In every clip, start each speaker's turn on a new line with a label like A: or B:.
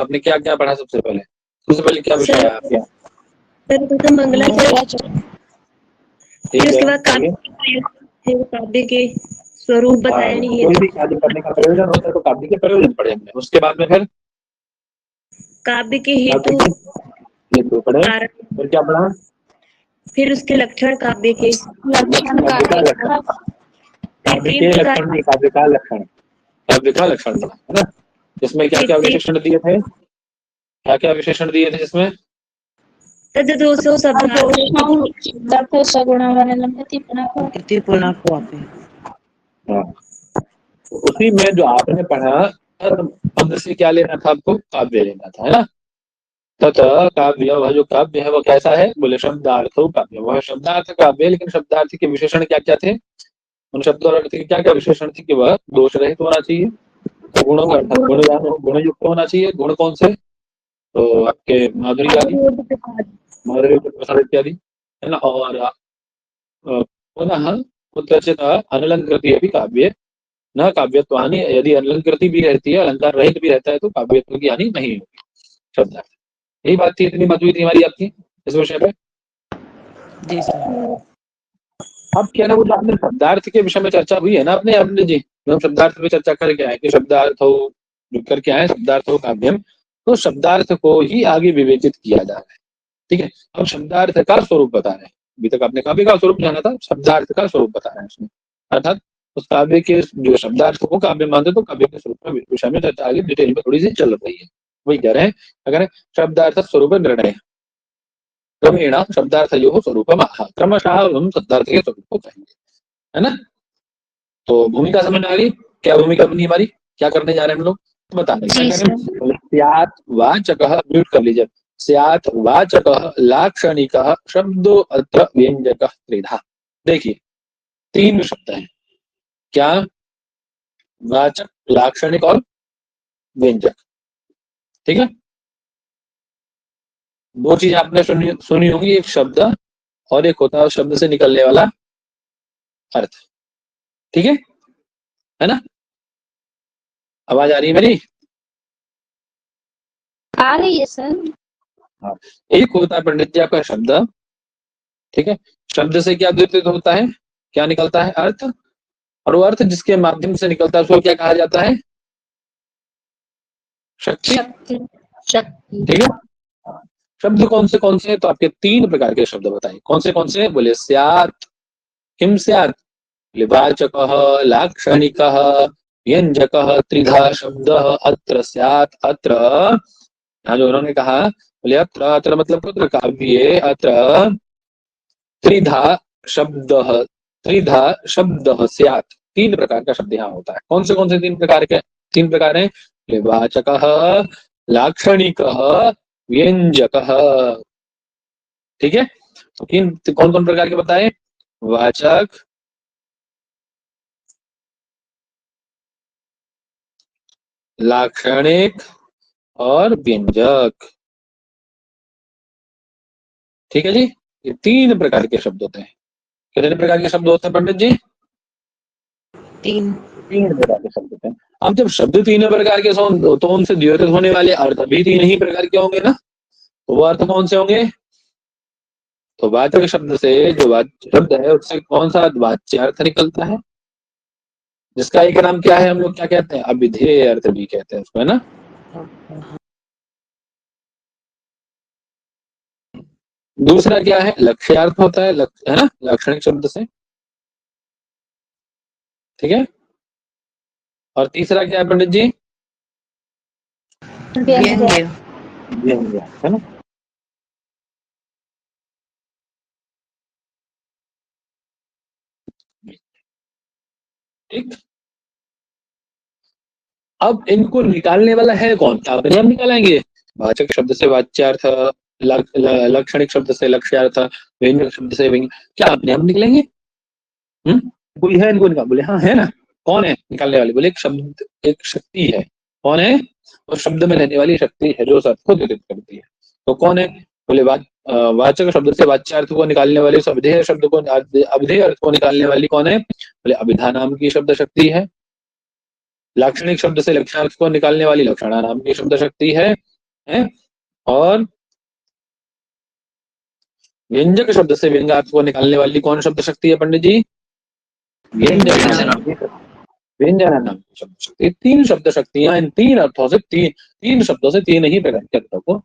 A: आपने क्या क्या पढ़ा सबसे पहले क्या विषय है आपका?
B: सर्वप्रथम मंगलाचरण,
A: ठीक
B: फिर उसके
A: है,
B: बाद काव्य के स्वरूप बताया नहीं है।
A: कोई भी कार्य करने का प्रयोजन होता है तो काव्य के प्रयोजन पढ़े हमने। उसके बाद में फिर
B: काव्य के हेतु
A: हेतु पढ़े, फिर क्या पढ़ा?
B: फिर उसके लक्षण काव्य के,
A: काव्य के लक्षण नहीं, काव्य का लक्षण, काव्य का लक्षण पढ़ा है ना। जिसमें क्या क्या विशेषण दिए थे, क्या क्या विशेषण दिए थे जिसमें?
B: तद्दोषो
A: उसी में जो आपने पढ़ा पद से क्या लेना था आपको? काव्य लेना था, है ना। तथा काव्य, वह जो काव्य है वो कैसा है? बोले शब्दार्थ काव्य, वह शब्दार्थ काव्य। लेकिन शब्दार्थ के विशेषण क्या क्या थे? उन शब्द और अर्थ के क्या क्या विशेषण थे? कि वह दोष रहित होना चाहिए, गुणों का अर्थात गुण युक्त होना चाहिए। गुण कौन से? तो आपके माधुर्य आदि, माधुर्य प्रसाद इत्यादि, है ना। और पुनः कुत्रचित् अनलंकृति भी काव्य न काव्यत्वानि, यदि अलंकृति भी रहती है, अलंकार रहित भी रहता है तो काव्यत्व की हानि नहीं होगी शब्दार्थ। यही बात थी, इतनी बात हुई थी हमारी आपकी इस विषय पे। अब क्या ना, वो जो आपने शब्दार्थ के विषय में चर्चा हुई है ना आपने जी, जो हम शब्दार्थ पे चर्चा करके आए कि शब्दार्थ हो जो करके आए, शब्दार्थ हो काव्यम, तो शब्दार्थ को ही आगे विवेचित किया जा रहा है। ठीक है, अब शब्दार्थ का स्वरूप बता रहे हैं। अभी तक आपने काव्य का स्वरूप जाना था, शब्दार्थ का स्वरूप बता रहे हैं उसमें, अर्थात उस काव्य के जो शब्दार्थ को काव्य मानते तो काव्य के स्वरूप में विषय में चर्चा आगे डिटेल में थोड़ी सी चल रही है। वही कह रहे हैं, अगर शब्दार्थ स्वरूप निर्णय क्रमेण शब्दार्थयोः स्वरूपम आह, क्रमशः हम शब्दार्थ के स्वरूप को कहेंगे, है ना। तो भूमिका समझ में आ गई? क्या भूमिका बनी हमारी, क्या करने जा रहे हैं हम लोग, तो बताने स्यात् वाचकः, म्यूट कर लीजिए। स्यात् वाचकः लाक्षणिकः शब्दो अत्र व्यंजकः त्रिधा। देखिए तीन शब्द हैं, क्या? वाचक, लाक्षणिक और व्यंजक। ठीक है, दो चीज आपने सुनी होंगी, एक शब्द और एक होता है उस शब्द से निकलने वाला अर्थ। ठीक है ना। आवाज आ रही है मेरी?
C: आ रही है सर।
A: हाँ, एक होता है पंडित जी आपका शब्द। ठीक है, शब्द से क्या द्योतित होता है, क्या निकलता है? अर्थ। और वो अर्थ जिसके माध्यम से निकलता है उसको क्या कहा जाता है? शक्ति। ठीक है, शब्द कौन से? तो आपके तीन प्रकार के शब्द बताएं, कौन से? बोले स्यात्, किम स्यात्, वाचकः, लाक्षणिकः, व्यंजकः, त्रिधा शब्दः अत्र स्यात्। अत्र यहाँ जो उन्होंने कहा, बोले अत्र मतलब कुत्र काव्ये, अत्र त्रिधा शब्दः, त्रिधा शब्दः स्यात्। तीन प्रकार का शब्द यहाँ होता है। कौन से तीन प्रकार के? तीन प्रकार है, वाचकः, लाक्षणिकः, व्यंजकः। ठीक है, तो कौन कौन प्रकार के बताए? वाचक, लाक्षणिक और व्यंजक। ठीक है जी, ये तीन प्रकार के शब्द होते हैं। कितने प्रकार के शब्द होते हैं पंडित जी? तीन प्रकार के शब्द होते हैं। अब जब शब्द तीन प्रकार के तो उनसे द्योतित होने वाले अर्थ भी तीन ही प्रकार के होंगे ना। तो वो अर्थ कौन से होंगे? तो वाचक शब्द से, जो शब्द है उससे कौन सा वाच्य अर्थ निकलता है, जिसका एक नाम क्या है, हम लोग क्या कहते हैं? अभिधेय अर्थ भी कहते हैं उसको, है ना। दूसरा क्या है? लक्ष्यार्थ होता है, है ना, लाक्षणिक शब्द से। ठीक है, और तीसरा क्या है पंडित जी? व्यंग्य, है ना। ठीक, अब इनको निकालने वाला है कौन? अपने हम निकालेंगे। वाचक शब्द से वाच्यार्थ, लाक्षणिक शब्द से लक्ष्यार्थ, व्यंजक शब्द से व्यंग्य, क्या अपने हम निकलेंगे? कोई है इनको निकाल? बोले हाँ है ना। कौन है निकालने वाले? बोले एक शब्द, एक शक्ति है। कौन है? और शब्द में रहने वाली शक्ति है जो उस अर्थ को द्योतित करती है। तो कौन है? बोले वाचक शब्द से वाच्यार्थ को निकालने वाली, अभिधेय शब्द को, अभिधेय अर्थ को निकालने वाली कौन है? बोले अभिधा नाम की शब्द शक्ति है। लाक्षणिक शब्द से लक्षणार्थ को निकालने वाली लक्षणा नाम की शब्द शक्ति है। है। और व्यंजक शब्द से व्यंग्यार्थ को निकालने वाली कौन शब्द शक्ति है पंडित जी? व्यंजनानाम शब्द शक्ति। तीन शब्द शक्तियां इन तीन अर्थों से तीन शब्दों से तीन ही प्रकार के अर्थों को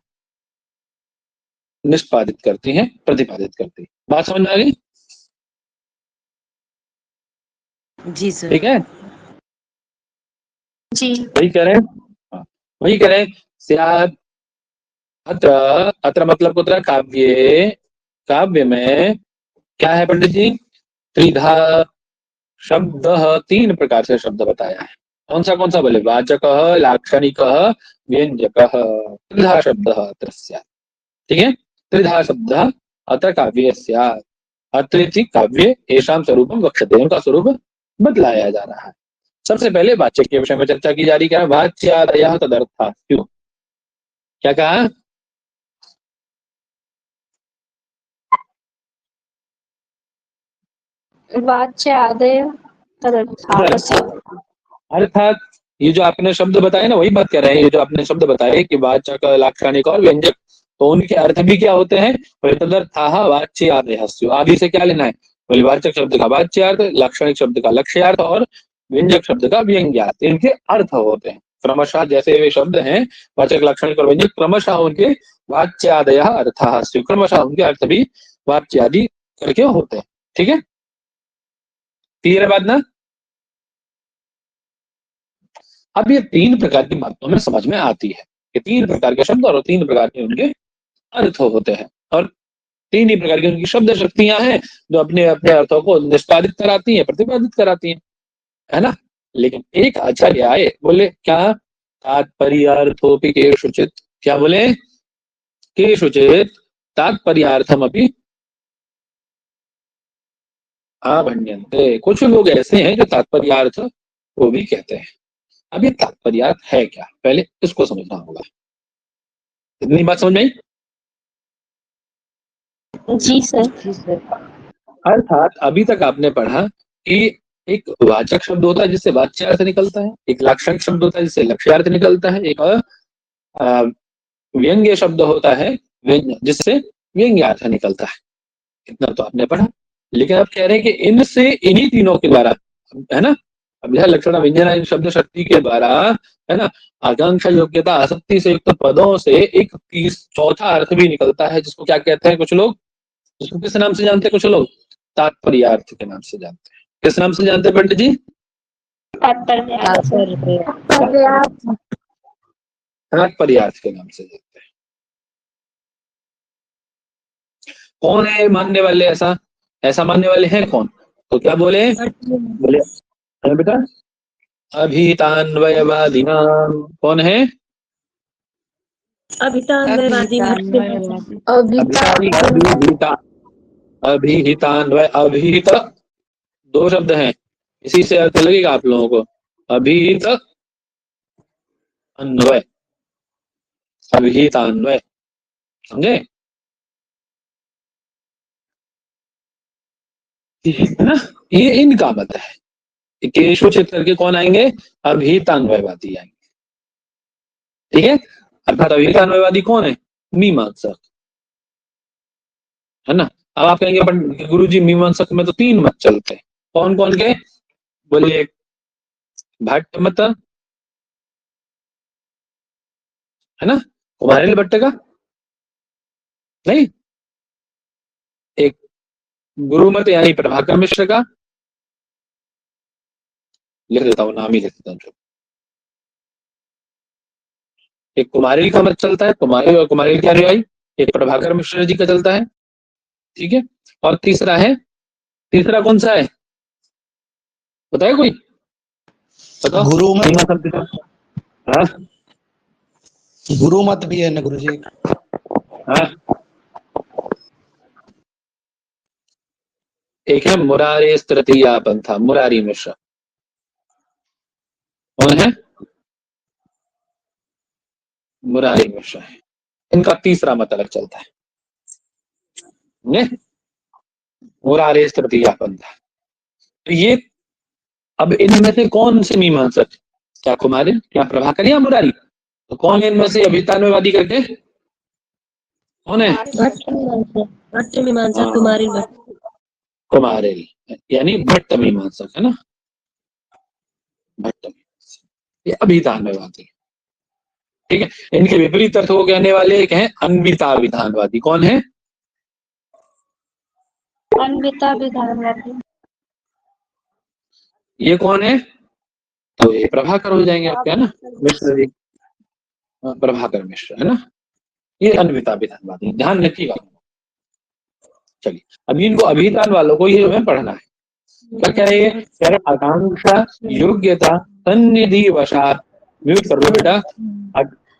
A: निष्पादित करती हैं, प्रतिपादित करती है। बात समझ में आ गई?
B: जी सर।
A: ठीक है,
B: जी।
A: वही कह रहे हैं। हाँ, वही कह रहे हैं। स्यात् अत्र, अत्र मतलब कुत्र? काव्ये, काव्य में क्या है पंडित जी? त्रिधा शब्द, तीन प्रकार से शब्द बताया है। कौन सा बोले? वाचक, लाक्षणिक, व्यंजक। त्रिधा शब्द अत्र स्यात्। ठीक है, त्रिधा शब्द अत्र काव्ये स्यात्। अत्र इति काव्ये येषां स्वरूपं वक्ष्यते, उनका स्वरूप बतलाया जा रहा है। सबसे पहले वाचक के विषय में चर्चा की जा रही है। वाच्यादयः तदर्थः। क्यों, क्या कहा?
B: वाच्यादयः तदर्थः।
A: अर्थात ये जो आपने शब्द बताए ना, वही बात कर रहे हैं। ये जो आपने शब्द बताए कि वाचक, लाक्षणिक और व्यंजक, तो उनके अर्थ भी क्या होते हैं? तदर्थः वाच्यादयः। आदि से क्या लेना है? बोले वाचक शब्द का वाच्यार्थ, लाक्षणिक शब्द का लक्ष्यार्थ और व्यंजक शब्द का व्यंग्यार्थ। इनके अर्थ होते हैं क्रमशः। जैसे वे शब्द हैं वाचक, लाक्षणिक और व्यंजक, क्रमशः उनके वाच्यादयः अर्थः। क्रमशः उनके अर्थ भी वाच्यादि करके होते हैं। ठीक है, क्लियर है बात ना? अब ये तीन प्रकार की बातों में समझ में आती है कि तीन प्रकार के शब्द और तीन प्रकार के उनके अर्थ होते हैं, और तीन ही प्रकार की उनकी शब्द शक्तियां हैं जो अपने अपने अर्थों को निष्पादित कराती हैं, प्रतिपादित कराती हैं, है ना? लेकिन एक आचार्य आए, बोले क्या? तात्पर्यार्थोपि केषुचित्। क्या बोले? केषुचित् तात्पर्यार्थमपि आभण्यन्ते। कुछ लोग ऐसे हैं जो तात्पर्यार्थ को भी कहते हैं। अब ये तात्पर्यार्थ है क्या, पहले इसको समझना होगा। इतनी बात समझ में आई?
B: जी सर।
A: अर्थात अभी तक आपने पढ़ा कि एक वाचक शब्द होता है जिससे वाच्यार्थ निकलता है, एक लाक्षणिक शब्द होता है जिससे लक्ष्यार्थ निकलता है, एक व्यंग्य शब्द होता है जिससे व्यंग्यार्थ निकलता है। इतना तो आपने पढ़ा। लेकिन आप कह रहे हैं कि इनसे, इन्हीं तीनों के द्वारा, है ना, अब यह लक्षण व्यंजन इन शब्द शक्ति के द्वारा, है ना, आकांक्षा, योग्यता, आसक्ति से युक्त पदों से एक चौथा अर्थ भी निकलता है, जिसको क्या कहते हैं कुछ लोग? उसको किस नाम से जानते हैं कुछ लोग? तात्पर्यार्थ के नाम से जानते हैं। किस नाम से जानते हैं पंडित जी? तात्पर्यार्थ के नाम से जानते हैं। कौन है मानने वाले? ऐसा मानने वाले हैं कौन? तो क्या बोले? बोले बेटा, अभितान्वयवादिनाम। कौन है? अभिहितान्वय, अभिहित दो शब्द हैं, इसी से अर्थ लगेगा आप लोगों को। अभिहित अन्वय, अभिहितान्वय, समझे? है ना, ये इनका मत है। केशुचित करके कौन आएंगे? अभिहितान्वयवादी आएंगे। ठीक है, अर्थात अभिहितान्वयवादी कौन है? मीमांसक, है ना। अब आप कहेंगे गुरुजी मीमांसक में तो तीन मत चलते हैं। कौन कौन के? बोले भट्ट मत, है ना, कुमारिल भट्ट का नहीं, एक गुरु मत यानी प्रभाकर मिश्र का, लिख देता हूँ, नाम ही लिख देता हूँ। एक कुमारिल का मत चलता है, कुमारिल और कुमारिल की अनुयायी, एक प्रभाकर मिश्र जी का चलता है। ठीक है, और तीसरा है, तीसरा कौन सा है बताए कोई? बताओ।
C: गुरु मत,
A: हाँ,
C: गुरु मत भी है ना गुरु जी।
A: हाँ, एक है मुरारी तृतीया पंथा, मुरारी मिश्र। कौन है? मुरारी मिश्र है। इनका तीसरा मत अलग चलता है, मुरारी तृतीया पंथा। तो ये, अब इनमें से कौन से मीमांसक? क्या कुमारिल, क्या प्रभाकर, या मुरारी? तो कौन है इनमें से अभितान्वयवादी करके? कौन है?
B: भट्ट मीमांसा
A: हाँ,
B: कुमारी भट्ट।
A: कुमारेल, यानी भट्ट मीमांसक है ना, भट्ट मीमांसक, ये अभितान्वयवादी। ठीक है, इनके विपरीत अर्थ को कहने वाले एक हैं अन्विता विधानवादी। कौन है?
D: अन्विता विधानवादी।
A: ये कौन है? तो ये प्रभाकर हो जाएंगे आपके, है ना, मिश्र जी, प्रभाकर मिश्र, है ना, ये अन्विता विधानवादी, ध्यान रखिएगा। चलिए, अभी इनको अभिधान वालों को ये हमें पढ़ना है। क्या कह रहे हैं? कह रहे आकांक्षा योग्यता सन्निधि वशात, म्यूट कर लो बेटा,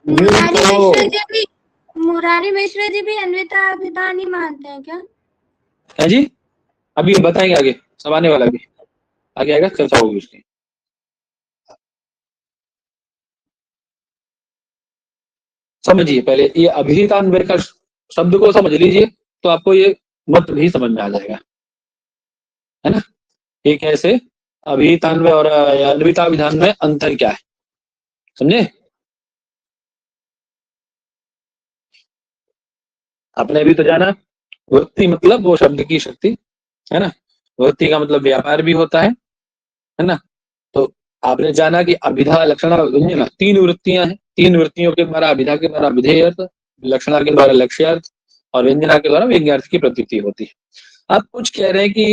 A: म्यूट करो।
D: मुरारी मिश्र जी भी अन्विता विधान ही मानते हैं क्या?
A: है जी, अभी बताएंगे आगे, सब आने वाला भी आगे आएगा, चर्चा होगी उसकी। समझिए पहले ये अभिधान्वय का शब्द को समझ लीजिए, तो आपको ये मत भी समझ में आ जाएगा, है ना। ये कैसे अभिधान्वय और अन्विता विधान में अंतर क्या है, समझे? आपने अभी तो जाना वृत्ति मतलब वो शब्द की शक्ति, है ना, वृत्ति का मतलब व्यापार भी होता है ना। तो आपने जाना कि अभिधा लक्षणा व्यंजना तीन वृत्तियां हैं, तीन वृत्तियों के द्वारा अभिधा के द्वारा विधेयर्थ, लक्षणा के द्वारा लक्ष्यार्थ और व्यंजना के द्वारा व्यंग्यार्थ की प्रतीति होती है। आप कुछ कह रहे हैं कि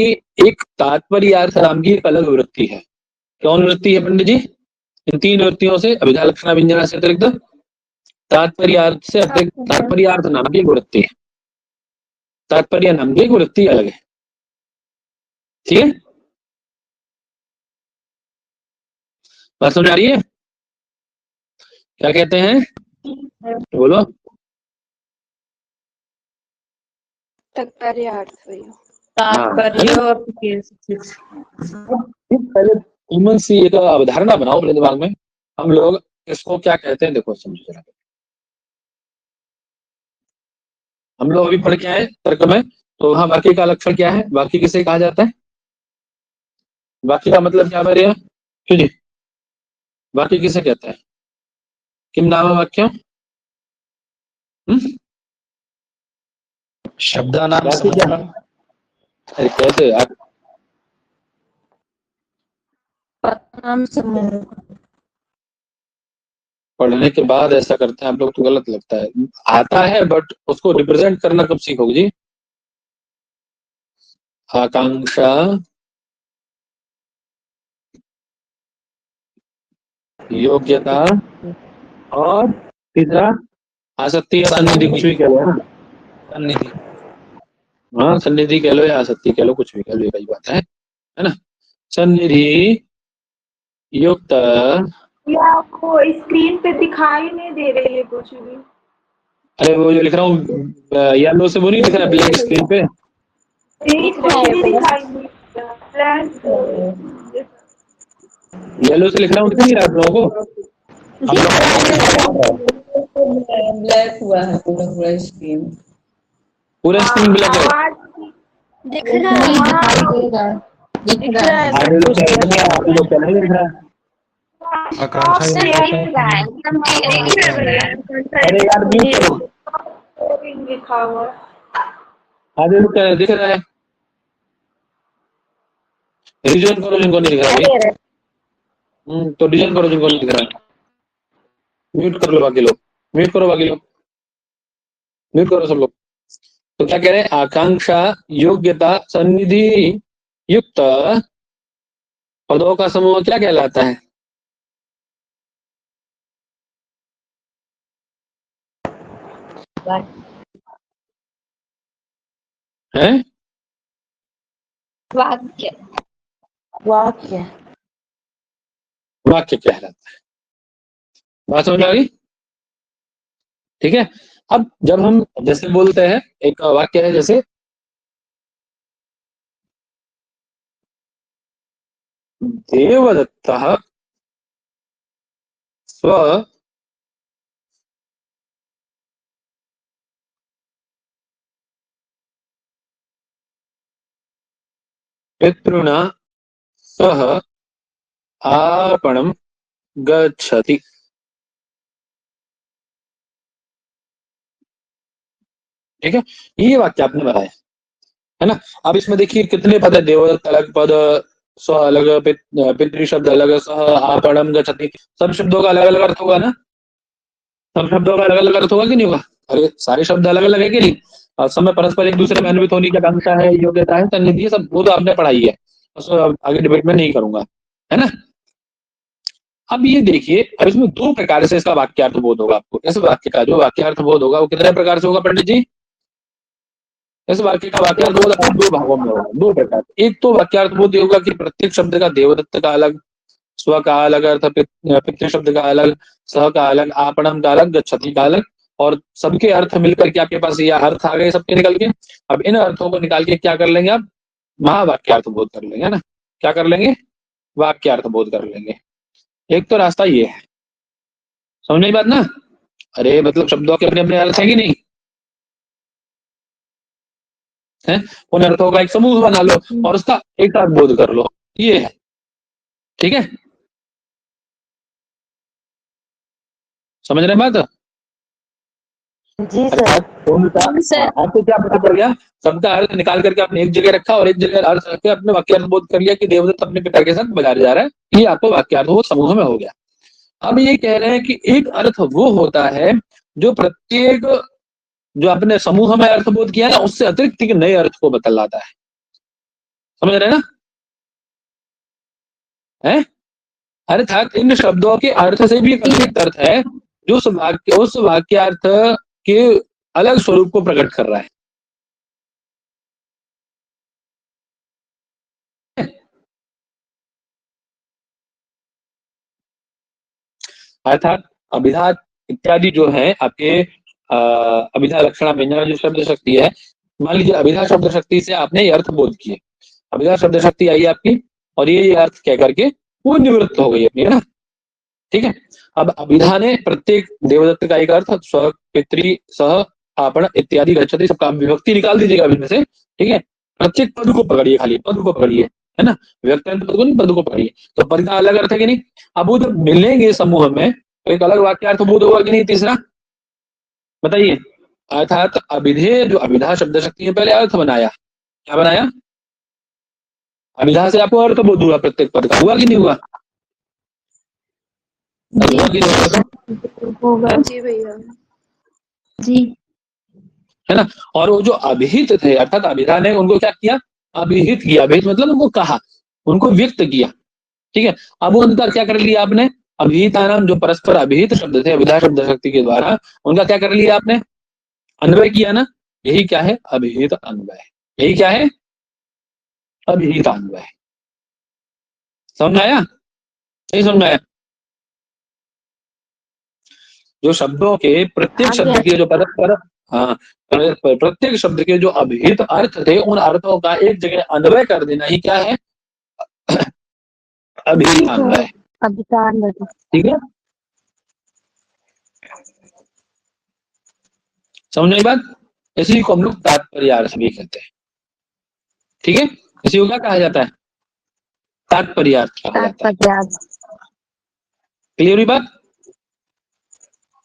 A: एक तात्पर्यार्थ नाम की एक अलग वृत्ति है। कौन वृत्ति है पंडित जी? इन तीन वृत्तियों से अभिधा लक्षणा व्यंजना से अतिरिक्त तात्पर्यार्थ से अतिरिक्त तात्पर्यार्थ नाम की एक वृत्ति है, तात्पर्य नाम की एक वृत्ति अलग है। ठीक है, बात समझ आ रही है? क्या कहते हैं, बोलो। पहले कॉमन सी एक अवधारणा बनाओ अपने दिमाग में, हम लोग इसको क्या कहते हैं, देखो समझो जरा। हम लोग अभी पढ़ के आए तर्क में, तो वहां वाक्य का लक्षण क्या है, वाक्य किसे कहा जाता है, वाक्य का मतलब क्या बनेगा, क्यों जी, वाक्य किसे कहते हैं, किम नाम वाक्य?
C: शब्दानाम
A: वाक्य क्या है?
C: समूह।
A: अरे कैसे आप पढ़ने के बाद ऐसा करते हैं आप लोग, तो गलत लगता है। आता है बट उसको रिप्रेजेंट करना कब सीखोगे जी? आकांक्षा योग्यता और तीसरा आसक्ति या सन्निधि, कुछ भी कह लो, है ना,
C: सन्निधि।
A: हाँ सन्निधि कह लो या आसक्ति कह लो, कुछ भी कह लो, यही बात है ना। सन्निधि युक्त,
E: या आपको स्क्रीन पे दिखाई नहीं दे रही है कुछ भी?
A: अरे वो जो लिख रहा हूँ येलो से, वो नहीं दिख रहा ब्लैक स्क्रीन पे? येलो से लिख रहा हूँ, दिख नहीं रहा आप लोगों को?
B: ब्लैक हुआ है पूरा स्क्रीन,
A: पूरा स्क्रीन ब्लैक है,
D: दिख रहा है,
B: दिख रहा है।
A: आप लोग क्या नहीं दिख रहा?
C: आकांक्षा
A: अरे यार म्यूट करो,
E: लिखा हुआ
A: आधे लोग क्या दिख रहा है, रिजन करो जिनको नहीं दिख रहा भाई, तो रिजन करो जिनको नहीं दिख रहा, म्यूट कर लो बाकी लोग, म्यूट करो बाकी लोग, म्यूट करो सब लोग। तो क्या कह रहे हैं, आकांक्षा योग्यता सन्निधि युक्त पदों का समूह क्या कहलाता है? हैं?
D: वाक्य।
B: वाक्य
A: वाक्य कहलाता है, बात समझ आ गई? ठीक है, अब जब हम जैसे बोलते हैं एक वाक्य है, जैसे देवदत्तः स्व पितृणा सह आपणं गच्छति, ठीक है, ये वाक्य आपने बनाया है ना। अब इसमें देखिए कितने पद है, देवदत्त अलग पद, स्व अलग, पितृ शब्द अलग, सह आपणम गच्छति, सब शब्दों का अलग अलग अर्थ होगा ना, सब शब्दों का अलग अलग अर्थ होगा कि नहीं होगा? अरे सारे शब्द अलग अलग है कि नहीं? और समय परस्पर एक दूसरे में अन्वित होने की आकांक्षा है, योग्यता है, तन्निधि, सब वो तो आपने पढ़ाई है, उसको आगे डिबेट में नहीं करूंगा, है ना। अब ये देखिए, अब इसमें दो प्रकार से इसका वाक्यार्थ बोध होगा आपको। इस वाक्य का जो वाक्यार्थ बोध होगा वो कितने प्रकार से होगा पंडित जी? इस वाक्य का वाक्यार्थ बोध आपको दो भागों में होगा, दो प्रकार। एक तो वाक्यार्थ बोध होगा कि प्रत्येक शब्द का देवदत्त का अलग, स्व का अलग अर्थ, पितृ शब्द का अलग, सह का अलग, आपणम का अलग, गच्छति का अलग, और सबके अर्थ मिलकर के आपके पास यह अर्थ आ गए सबके निकल के। अब इन अर्थों को निकाल के क्या कर लेंगे आप? महावाक्यार्थ बोध कर लेंगे, है ना। क्या कर लेंगे? वाक्यार्थ बोध कर लेंगे। एक तो रास्ता ये है, समझ में बात ना। अरे मतलब शब्दों के अपने अपने अर्थ है कि नहीं है, उन अर्थों का एक समूह बना लो और उसका एक साथ बोध कर लो, ये है, ठीक है, समझ रहे बात?
B: जी सर।
A: आपको क्या पता पड़ गया? सबका अर्थ निकाल करके आपने एक जगह रखा और एक जगह अर्थ रख के अपने वाक्यार्थ बोध कर लिया कि देवदत्त अपने पिता के साथ बाजार जा रहा है, ये आपको वाक्यार्थ बोध समूह में हो गया। अब ये कह रहे हैं कि एक अर्थ वो होता है जो प्रत्येक, जो आपने समूह में अर्थ बोध किया ना, उससे अतिरिक्त के नए अर्थ को बतलाता है, समझ रहे हैं ना? है अर्थात इन शब्दों के अर्थ से भी एक अतिरिक्त अर्थ है जो उस वाक्यार्थ के अलग स्वरूप को प्रकट कर रहा है। अर्थात अभिधा इत्यादि जो है आपके अभिधा लक्षणा व्यंजना जो शब्द शक्ति है, मान लीजिए अभिधा शब्द शक्ति से आपने ये अर्थ बोध किए, अभिधा शब्द शक्ति आई आपकी और ये अर्थ कह करके वो निवृत्त हो गई अपनी, है ना, ठीक है। अब अभिधा ने प्रत्येक देवदत्त का एक अर्थ, स्व, पितृ, सह, आपण इत्यादि गच्छति, सबका विभक्ति निकाल दीजिएगा अभी में से, ठीक है। प्रत्येक पद को पकड़िए, खाली पद को पकड़िए, है ना, व्यक्तिगत पद को नहीं, पद को पकड़िए, तो पद का अलग अर्थ है कि नहीं। अब वो जब मिलेंगे समूह में तो एक अलग वाक्यार्थ बोध होगा कि नहीं? तीसरा बताइए। अर्थात अभिधेय जो अभिधा शब्द शक्ति है, पहले अर्थ बनाया, क्या बनाया? अभिधा से आपको अर्थ बोध हुआ प्रत्येक पद का, हुआ कि नहीं हुआ? हुआ कि नहीं हुआ?
B: जी भैया
D: जी।
A: है ना। और वो जो अभिहित थे, अर्थात अभिधा ने उनको क्या किया? अभिहित किया। अभिहित मतलब उनको कहा, उनको व्यक्त किया, ठीक है। अब उनका क्या कर लिया आपने? अभिहिता नाम जो परस्पर अभिहित शब्द थे अभिधा शब्द शक्ति के द्वारा, उनका क्या कर लिया आपने? अन्वय किया ना। यही क्या है? अभिहित अन्वय। यही क्या है? अभिहित अन्वय। समझ आया? नहीं समझ आया? जो शब्दों के प्रत्येक शब्द के जो परस्पर, हाँ, प्रत्येक शब्द के जो अभिहित अर्थ थे, उन अर्थों का एक जगह अन्वय कर देना ही क्या है? अभिहित अन्वय, ठीक है। समझ में बात? इसी को हम लोग तात्पर्यार्थ भी कहते हैं, ठीक है। इसी को क्या कहा जाता है? तात्पर्यार्थ कहा जाता है। क्लियर हुई बात?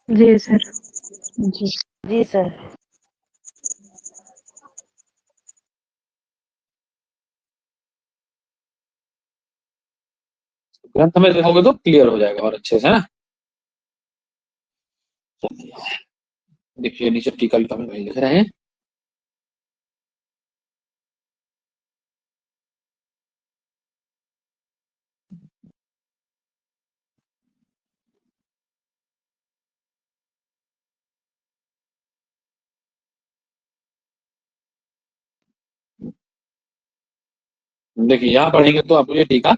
B: जी सर।
D: जी
B: जी सर।
A: ग्रंथ में देखोगे तो क्लियर हो जाएगा और अच्छे से, है ना। देखिए नीचे टीका भी भाई लिख रहे हैं। देखिए यहाँ पढ़ेंगे तो आपको ये टीका,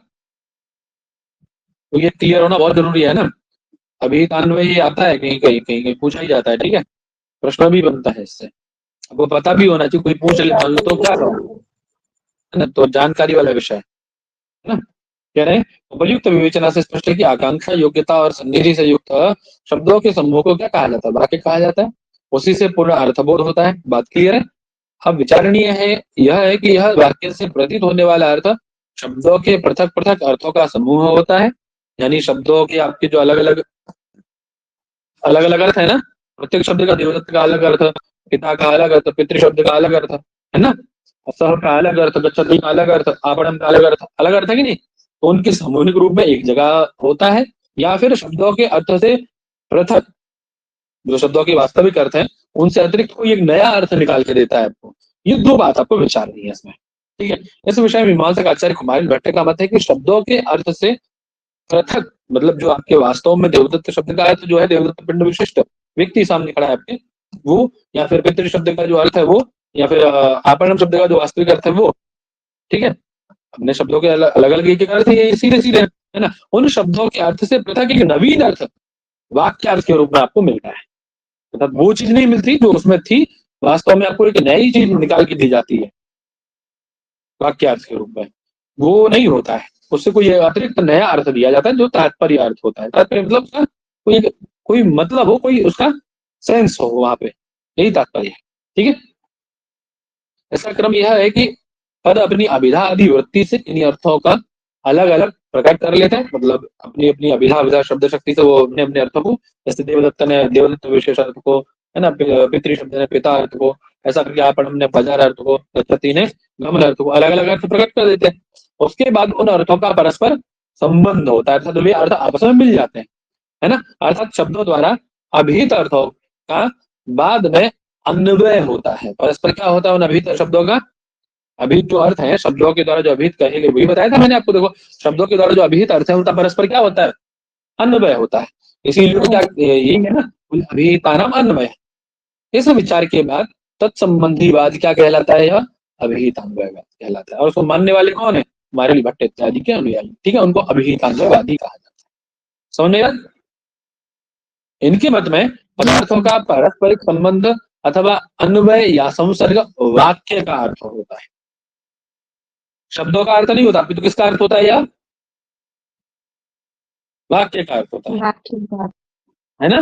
A: तो ये क्लियर होना बहुत जरूरी है ना। अभी अन्वय ये आता है कहीं कहीं कहीं कहीं पूछा ही जाता है, ठीक है, प्रश्न भी बनता है इससे, आपको पता भी होना चाहिए। कोई पूछ ले मान लो तो क्या करो, है ना, तो जानकारी वाला विषय है ना। कह रहे हैं उपयुक्त विवेचना से स्पष्ट है कि आकांक्षा, योग्यता और सन्निधि से युक्त शब्दों के समूह को क्या कहा जाता है? वाक्य कहा जाता है। उसी से पूर्ण अर्थबोध होता है। बात क्लियर है? अब विचारणीय है यह है कि यह वाक्य से प्रतीत होने वाला अर्थ शब्दों के पृथक पृथक अर्थों का समूह होता है, यानी शब्दों के आपके जो अलग अलग अर्थ है ना, प्रत्येक शब्द का देवदत्त का अलग अर्थ, पिता का अलग अर्थ, पितृ शब्द का अलग अर्थ, है ना, सह का अलग अर्थ, गच्छति का अलग अर्थ, आपणम का अलग अर्थ है कि नहीं। तो उनके सामूहिक रूप में एक जगह होता है, या फिर शब्दों के अर्थ से पृथक, जो शब्दों के वास्तविक अर्थ है उनसे अतिरिक्त कोई एक नया अर्थ निकाल के देता है आपको। ये दो बात आपको विचारनी है इसमें, ठीक है। इस विषय में मीमांसक आचार्य कुमारिल भट्ट का मत है कि शब्दों के अर्थ से पृथक, मतलब जो आपके वास्तव में देवदत्त शब्द का अर्थ जो है, देवदत्त पिंड विशिष्ट व्यक्ति सामने खड़ा है आपके, वो, या फिर पितृ शब्द का जो अर्थ है वो, या फिर आपणम शब्द का जो वास्तविक अर्थ है वो, ठीक है। अपने शब्दों के अलग अलग एक अर्थ है, ये सीधे सीधे है ना। उन शब्दों के अर्थ से पृथक एक नवीन अर्थ वाक्यार्थ के रूप में आपको मिलता है, अर्थात वो चीज नहीं मिलती जो उसमें थी, वास्तव में आपको एक नई चीज निकाल के दी जाती है वाक्यार्थ के रूप में, वो नहीं होता है, उससे कोई अतिरिक्त नया अर्थ दिया जाता है जो तात्पर्य अर्थ होता है। तात्पर्य मतलब उसका कोई मतलब हो, कोई उसका सेंस हो वहां पे, यही तात्पर्य है, ठीक है। ऐसा क्रम यह है कि पद अपनी अभिधा आदि वृत्ति से इन अर्थों का अलग अलग प्रकट कर लेते हैं, मतलब अपनी अपनी अभिधा शब्द शक्ति से वो अपने अपने अर्थों को, जैसे देवदत्त ने देवदत्त विशेष अर्थ को, है ना, पितृ शब्द ने पिता अर्थ को, ऐसा करके आपणम ने बाजार अर्थ को, गच्छति ने गमन अर्थ को, अलग अलग अर्थ प्रकट कर देते हैं। उसके बाद उन अर्थों का परस्पर संबंध होता है, अर्थात वे अर्थ आपस में मिल जाते हैं, है ना, अर्थात शब्दों द्वारा अभिहित अर्थों का बाद में अन्वय होता है। परस्पर क्या होता है उन अभिहित शब्दों का, अभिहित जो अर्थ है शब्दों के द्वारा जो अभिहित कहेंगे, वही बताया था मैंने आपको, देखो शब्दों के द्वारा जो अभिहित अर्थ है उनका परस्पर क्या होता है, अन्वय होता है। इसीलिए क्या यही है ना, अभिहितानाम अन्वय। इस विचार के बाद तत्संबंधी वाद क्या कहलाता है, यह अभिहितान्वयवाद कहलाता है। और उसको मानने वाले कौन है, कुमारिल भट्ट इत्यादि के अनुयायी, ठीक है, उनको अभिहितान्वयवादी कहा जाता है। समझने बाद इनके मत में पदार्थों का पारस्परिक संबंध अथवा अन्वय या संसर्ग वाक्य का अर्थ होता है, शब्दों का अर्थ नहीं होता, तो किसका अर्थ होता है, या वाक्य का अर्थ होता है ना।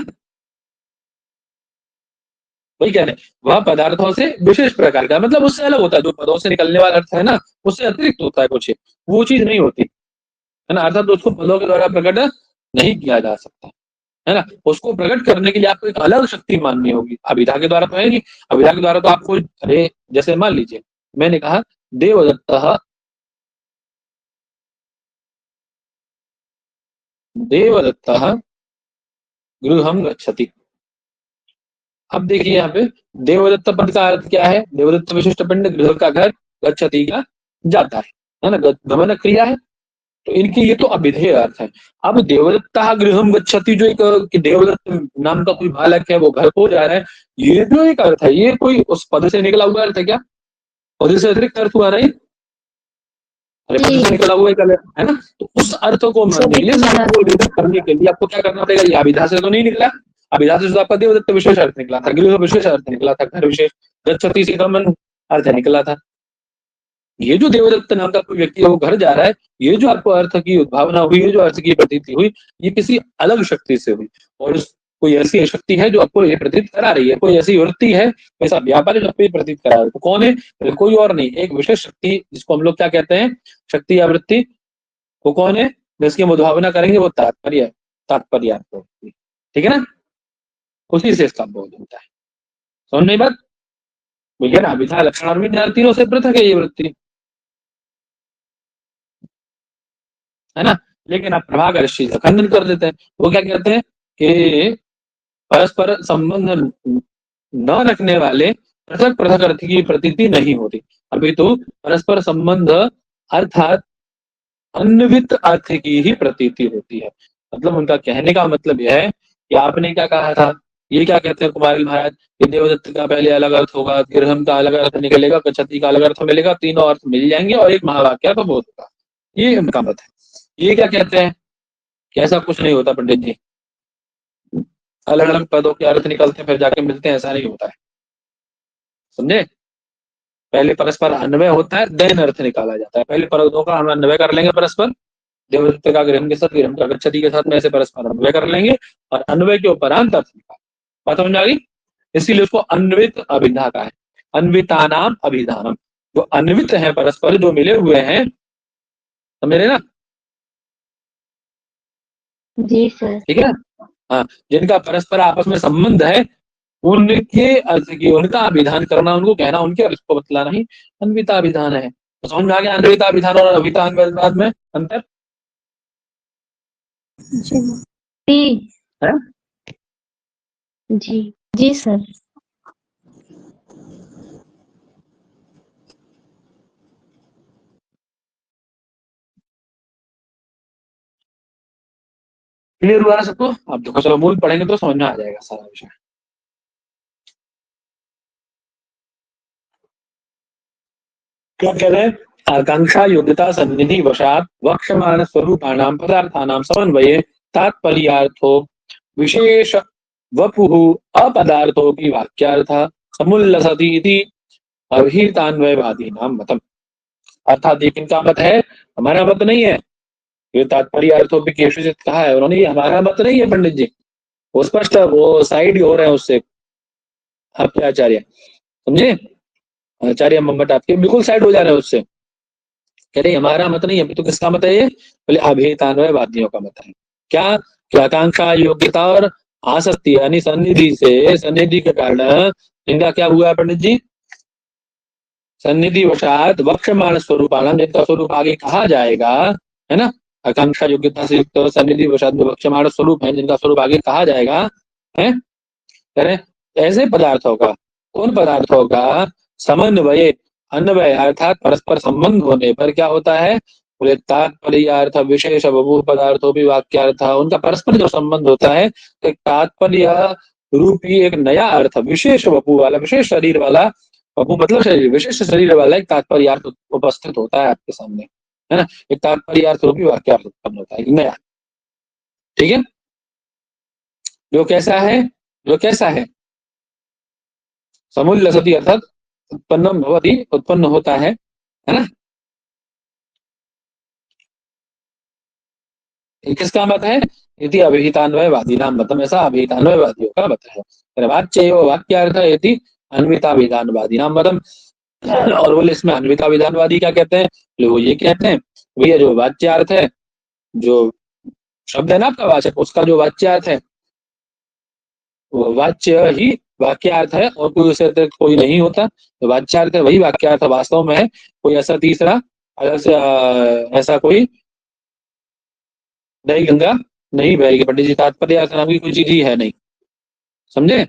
A: वही कह रहे हैं, वह पदार्थों से विशेष प्रकार का, मतलब उससे अलग होता है, जो पदों से निकलने वाला अर्थ है ना उससे अतिरिक्त होता है कुछ, वो चीज नहीं होती, है ना, अर्थात उसको पदों के द्वारा प्रकट नहीं किया जा सकता, है ना। उसको प्रकट करने के लिए आपको एक अलग शक्ति माननी होगी। अभिधा के द्वारा तो है नहीं, अभिधा के द्वारा तो आपको, अरे जैसे मान लीजिए मैंने कहा देवदत्त देवदत्त गृहम गच्छति। अब देखिए यहाँ पे देवदत्त पद का अर्थ क्या है, देवदत्त विशिष्ट पिंड, गृह का घर, गच्छति का जाता है ना, गमन क्रिया है, तो इनके ये तो अभिधेय अर्थ है। अब देवदत्ता गृहम गच्छति जो एक कि देवदत्त नाम का कोई बालक है वो घर को जा रहा है, ये जो एक अर्थ है ये कोई उस पद से निकला हुआ अर्थ है क्या, पद से अतिरिक्त अर्थ हुआ नहीं, अरे पद से निकला हुआ है ना। तो उस अर्थ को मानने के लिए करने के लिए आपको क्या करना पड़ेगा, ये अभिधा से तो नहीं निकला, अभिधा से तो आपका देवदत्त विशेष अर्थ निकला था, गृह विशेष अर्थ निकला था, घर विशेष, गच्छति से गमन अर्थ निकला था। ये जो देवदत्त नाम का कोई व्यक्ति है वो घर जा रहा है, ये जो आपको अर्थ की उद्भावना हुई, ये जो अर्थ की प्रतीति हुई, ये किसी अलग शक्ति से हुई, और कोई ऐसी शक्ति है जो आपको ये प्रतीत करा रही है, कोई ऐसी वृत्ति है, ऐसा व्यापार है जो आपको ये प्रतीत करा रहा है। तो कौन है, कोई और नहीं, एक विशेष शक्ति जिसको हम लोग क्या कहते हैं, शक्ति या वृत्ति, वो कौन है, जिसकी हम उद्भावना करेंगे वो तात्पर्य, ठीक है ना, उसी से इसका बोध होता है। समझ नहीं बात, भैया ना, अभिधा लक्षण और विज्ञान तीनों से पृथक है ये वृत्ति, है ना। लेकिन आप प्रभाकर इस चीज का खंडन कर देते हैं, वो क्या कहते हैं कि परस्पर संबंध न रखने वाले पृथक पृथक अर्थ की प्रतीति नहीं होती, अभी तो परस्पर संबंध अर्थात अन्वित अर्थ की ही प्रतीति होती है। मतलब उनका कहने का मतलब यह है कि आपने क्या कहा था, ये क्या कहते हैं कुमारिल महाराज, कि देवदत्त का पहले अलग अर्थ होगा, गृहम का अलग अर्थ निकलेगा, गच्छति का अलग अर्थ मिलेगा, तीनों अर्थ मिल जाएंगे और एक महावाक्य तो बोध होगा, ये उनका मत है। ये क्या कहते हैं कि ऐसा कुछ नहीं होता पंडित जी, अलग अलग पदों के अर्थ निकलते हैं फिर जाके मिलते हैं, ऐसा नहीं होता है, समझे। पहले परस्पर अन्वय होता है, देन अर्थ निकाला जाता है, पहले पदों का हम अन्वय कर लेंगे परस्पर, देवदत्त का गृहम के साथ, गृहम का गच्छति के साथ में ऐसे परस्पर अन्वय कर लेंगे, और अन्वय के उपरांत अर्थ निकाल, बात समझ आ गई। इसीलिए उसको अन्वित अभिधा का है, अन्वितानाम अभिधानम, जो अन्वित है परस्पर, जो मिले हुए हैं, समझ रहे ना,
D: जी सर,
A: ठीक है। हाँ, जिनका परस्पर आपस में संबंध है, उनके अर्थ की, उनका अभिधान करना, उनको कहना, उनके अर्थ को बतलाना ही अन्विता अभिधान है। तो समझ में आ गया अन्विता अभिधान और अभिता अन्वयवाद में अंतर
B: जी
A: है?
B: जी जी सर।
A: क्लियर हुआ ना सबको? आप देखो, चलो मूल पढ़ेंगे तो समझ में आ जाएगा सारा विषय। क्या कह रहे हैं? आकांक्षा योग्यता सन्निधि वशात वक्षमान स्वरूपाणाम पदार्थानाम समन्वये तात्पर्यार्थो विशेष वपुः अपदार्थों की वाक्यार्थ समुल्लसति इति अभिहितान्वयवादीनां मतम। अर्थात ये किनका मत है? हमारा मत नहीं है। ये तात्पर्य अर्थों पे केशव कहा है उन्होंने, ये हमारा मत नहीं है पंडित जी। वो स्पष्ट, वो साइड ही हो रहे हैं उससे आपके आचार्य, समझे? आचार्य मम्मट आपके बिल्कुल साइड हो जा रहे हैं उससे, कह रहे हमारा मत नहीं है। तो किसका मत है ये? बोले अभिहितान्वयवादियों का मत है। क्या? कि आकांक्षा योग्यता और आसक्ति यानी सन्निधि से, सन्निधि के कारण इनका क्या हुआ पंडित जी? सन्निधि वशात वक्षमान स्वरूपाणाम, जिनका स्वरूप आगे कहा जाएगा, है ना? आकांक्षा योग्यता से युक्त सन्निधि वशात वक्षमान स्वरूप है, जिनका स्वरूप आगे कहा जाएगा, है? कह रहे ऐसे पदार्थों का, उन पदार्थों का समन्वय, अन्वय अर्थात परस्पर संबंध होने पर क्या होता है? बोले तात्पर्यार्थ विशेष बहु पदार्थों भी वाक्यार्थ, उनका परस्पर जो संबंध होता है, एक तात्पर्य रूपी एक नया अर्थ, विशेष वपु वाला, विशेष शरीर वाला, वपु मतलब शरीर, विशेष शरीर वाला एक तात्पर्यार्थ उपस्थित होता है आपके सामने, है ना? एक तात्पर्यार्थ रूपी वाक्यार्थ उत्पन्न होता है नया, ठीक है? जो कैसा है? जो कैसा है? समुल्लसति अर्थात उत्पन्नम भवति, उत्पन्न होता है ना? ये किसका मत है? इति अभिहितान्वयवादीनां मतम, ऐसा अभिहितान्वयवादियों का मत है। वाच्यैव वाक्यार्थ इति अन्विताभिधानवादीनां मतम। और बोले इसमें अन्विताभिधानवादी क्या कहते हैं? बोले वो ये कहते हैं भैया जो वाच्यार्थ है, जो शब्द है ना आपका वाचक, उसका जो वाच्यार्थ है वो वाच्य ही वाक्यार्थ है और कोई उससे अतिरिक्त कोई नहीं होता। तो वाच्यार्थ है वही वाक्यार्थ वास्तव में है, कोई ऐसा तीसरा अलग से ऐसा कोई नई गंगा नहीं बहेगी पंडित जी। तात्पर्य अर्थ नाम की कोई चीज ही है नहीं, समझे?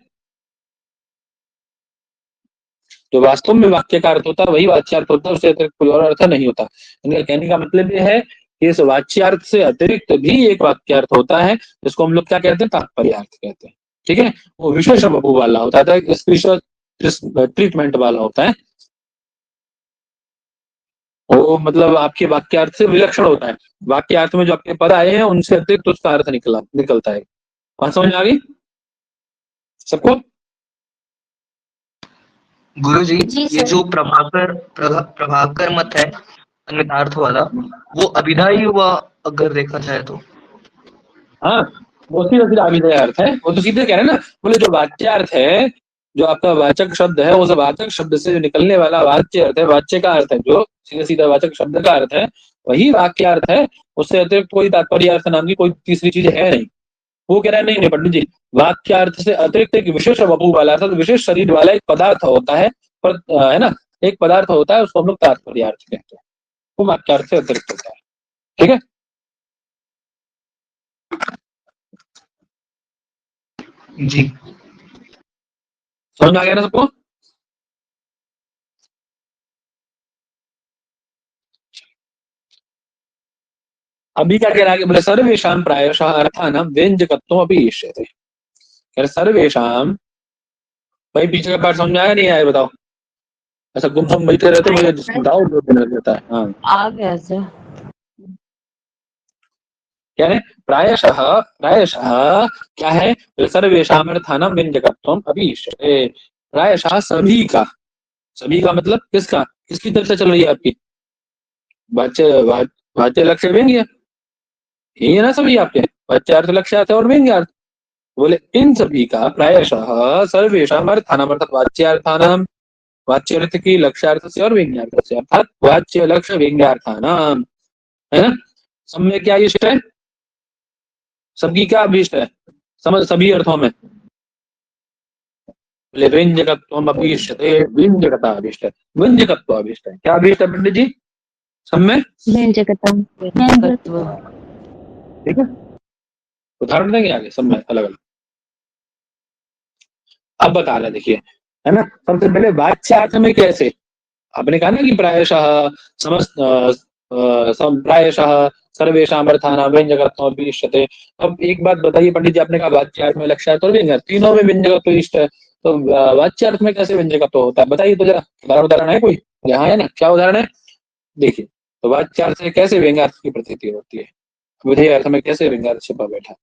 A: जो वास्तव में वाक्य का अर्थ होता है वही वाच्यार्थ होता है, उससे अतिरिक्त कोई और अर्थ नहीं होता। इनका कहने का मतलब ये है कि इस वाच्यार्थ से अतिरिक्त भी एक वाक्यार्थ होता है, जिसको हम लोग क्या कहते हैं? तात्पर्यार्थ कहते हैं, ठीक है? वो विशेष वपु वाला होता है, स्पेशल ट्रीटमेंट वाला होता है। वो मतलब आपके वाक्यार्थ से विलक्षण होता है। वाक्यार्थ में जो आपके पद आए हैं उनसे अतिरिक्त उसका अर्थ निकलता है। बात समझ आ गई सबको?
C: गुरुजी,
B: जी
C: ये
B: सर।
C: जो प्रभाकर मत है अन्वितार्थ वाला, वो अभिधा ही हुआ अगर देखा जाए तो।
A: हाँ, वो सीधा अभिधेय अर्थ है। वो तो सीधे कह रहे हैं ना, बोले जो वाच्यार्थ है, जो आपका वाचक शब्द है, उस वाचक शब्द से जो निकलने वाला वाच्य अर्थ है, वाच्य का अर्थ है, जो सीधा सीधा वाचक शब्द का अर्थ है वही वाक्यार्थ है। उससे अतिरिक्त कोई तात्पर्य अर्थ नाम की कोई तीसरी चीज है नहीं। वो कह रहा है नहीं नहीं पंडित जी, वाक्यार्थ से अतिरिक्त एक विशेष वपु वाला अर्थात विशेष शरीर वाला एक पदार्थ होता है, पर है ना, एक पदार्थ होता है, उसको हम लोग तात्पर्यार्थ कहते हैं। वो वाक्यार्थ से अतिरिक्त होता है, ठीक है?
C: जी
A: समझ में आ गया ना सबको? अभी क्या कह रहा है? बोले सर्वेशाम प्रायशः अर्थानां व्यंजकत्वम् अपि इष्यते। सर्वेशाम, भाई पीछे का पार्ट समझ में आया नहीं आया बताओ? ऐसा गुमसुम बैठे रहते मुझे डाउट होने लग जाता है। हाँ,
B: आ गया सर।
A: क्या है? प्रायशः, प्रायशः क्या है? सर्वेशाम अर्थानां व्यंजकत्वम् अपि इष्यते। प्रायशः सभी का, सभी का मतलब किसका? किसकी चर्चा चल रही है आपकी? वाच्य वाच्य लक्ष्य व्यंग्य, यही है ना सभी आपके? वाच्यार्थ लक्ष्यार्थ और व्यंग्यार्थ। बोले इन सभी का प्रायशः सर्वेषाम अर्थानाम अर्थात वाच्यार्थानाम, वाच्यर्थ की लक्ष्यार्थ से और व्यंग्यार्थ से, अर्थात वाच्य लक्ष्य व्यंग्यार्थानाम, है ना? सब में क्या इष्ट है? सबकी क्या अभीष्ट है? समझ सभी अर्थों में व्यंजकत्वम अभीष्यते, व्यंजकताभीष्ट, व्यंजकत्व अभीष्ट है। क्या अभीष्ट है पंडित जी सब में?
B: व्यंजकता।
A: ठीक है, उदाहरण देंगे आगे सब में अलग अलग। अब बता रहे देखिए, है ना, सबसे पहले वाच्यार्थ में कैसे, आपने कहा ना कि प्रायशः समस्त प्रायशः सर्वेषां अर्थानां व्यंजकत्वम अभीष्यते। अब एक बात बताइए पंडित जी, आपने कहा वाच्यार्थ में, लक्ष्यार्थ और व्यंग्यार्थ तीनों में व्यंजकत्व इष्ट है, तो वाच्यार्थ में कैसे व्यंजकत्व होता है, बताइए तो जरा। उदाहरण है कोई? यहाँ है ना, क्या उदाहरण है देखिए। तो वाच्यार्थ से कैसे व्यंग्यार्थ की प्रतीति होती है, विधेय अर्थ में कैसे व्यंग्यार्थ छिपा बैठा,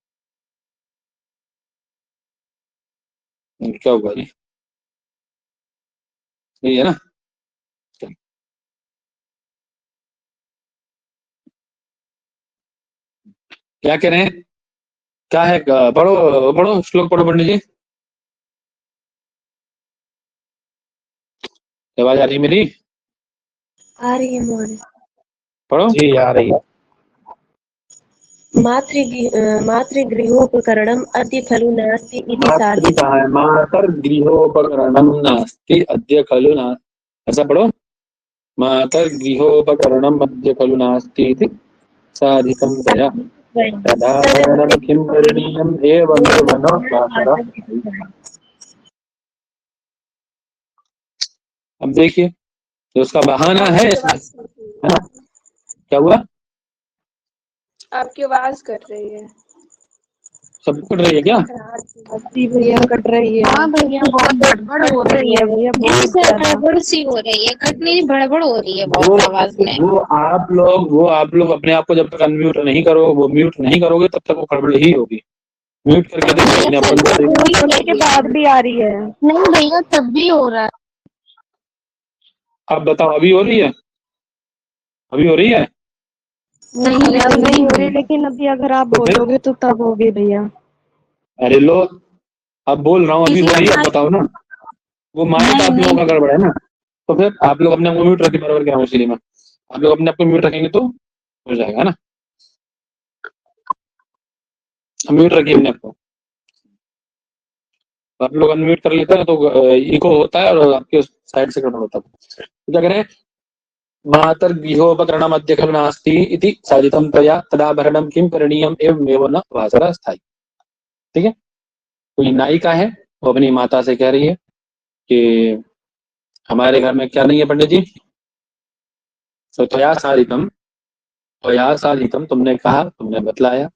A: क्या हुआ जी, यही है ना। क्या कह रहे हैं, क्या है, पढ़ो पढ़ो श्लोक पढ़ो पंडित जी। आवाज आ रही मेरी?
B: आ रही है मोहन।
A: पढ़ो जी, आ रही है।
B: मातृगृहोपकरणम् अद्य खलु नास्ति इति साधितं।
A: मातर्गृहोपकरणं नास्ति अद्य खलु ना, ऐसा पढ़ो, मातर्गृहोपकरणम् अद्य खलु नास्ति इति साधितं तया तदाभरणं किं करणीयम् एवमेव न प्रातरः। अब देखिए, तो उसका बहाना है इसमें, है ना। क्या हुआ?
E: आपकी आवाज कट रही है।
A: सब कट रही है क्या?
E: जी भैया कट रही है।
D: हाँ भैया बहुत गड़बड़ हो रही है
E: भैया
D: बहुत गड़बड़ सी हो रही है, कटनी भड़बड़ हो रही है बहुत आवाज में।
A: वो आप लोग अपने आप को जब तक अनम्यूट नहीं करो, वो म्यूट नहीं करोगे तब तक वो गड़बड़ ही होगी। म्यूट करके देखो अपने आप को।
E: होने के बाद भी आ रही है।
D: नहीं भैया तब भी हो रहा है।
A: अब बताओ, अभी हो रही है? अभी हो रही है?
E: नहीं अब नहीं हो रही, लेकिन अभी अगर आप बोलोगे तो तब होगी भैया।
A: अरे लो, अब बोल रहा हूँ अभी हो रही है, बताओ ना। वो माइक आप लोगों का गड़बड़ है ना, तो फिर आप लोग अपने आप को म्यूट रखिए, बराबर क्या इसीलिए में आप लोग अपने आप को म्यूट रखेंगे तो हो जाएगा ना। म्यूट रखिए अपने आप को, आप लोग अनम्यूट कर लेते हैं तो इको होता है और आपके साइड से गड़बड़ होता है। तो क्या करें, मातर्गृहोपकरणम् अद्य खलु नास्ति इति साधितं त्वया तदाभरणं किं करणीयम् एवमेव न वासरः स्थायी। ठीक है, कोई नायिका है, वो अपनी माता से कह रही है कि हमारे घर में क्या नहीं है पंडित जी। तो त्वया साधितम तुमने कहा, तुमने बतलाया,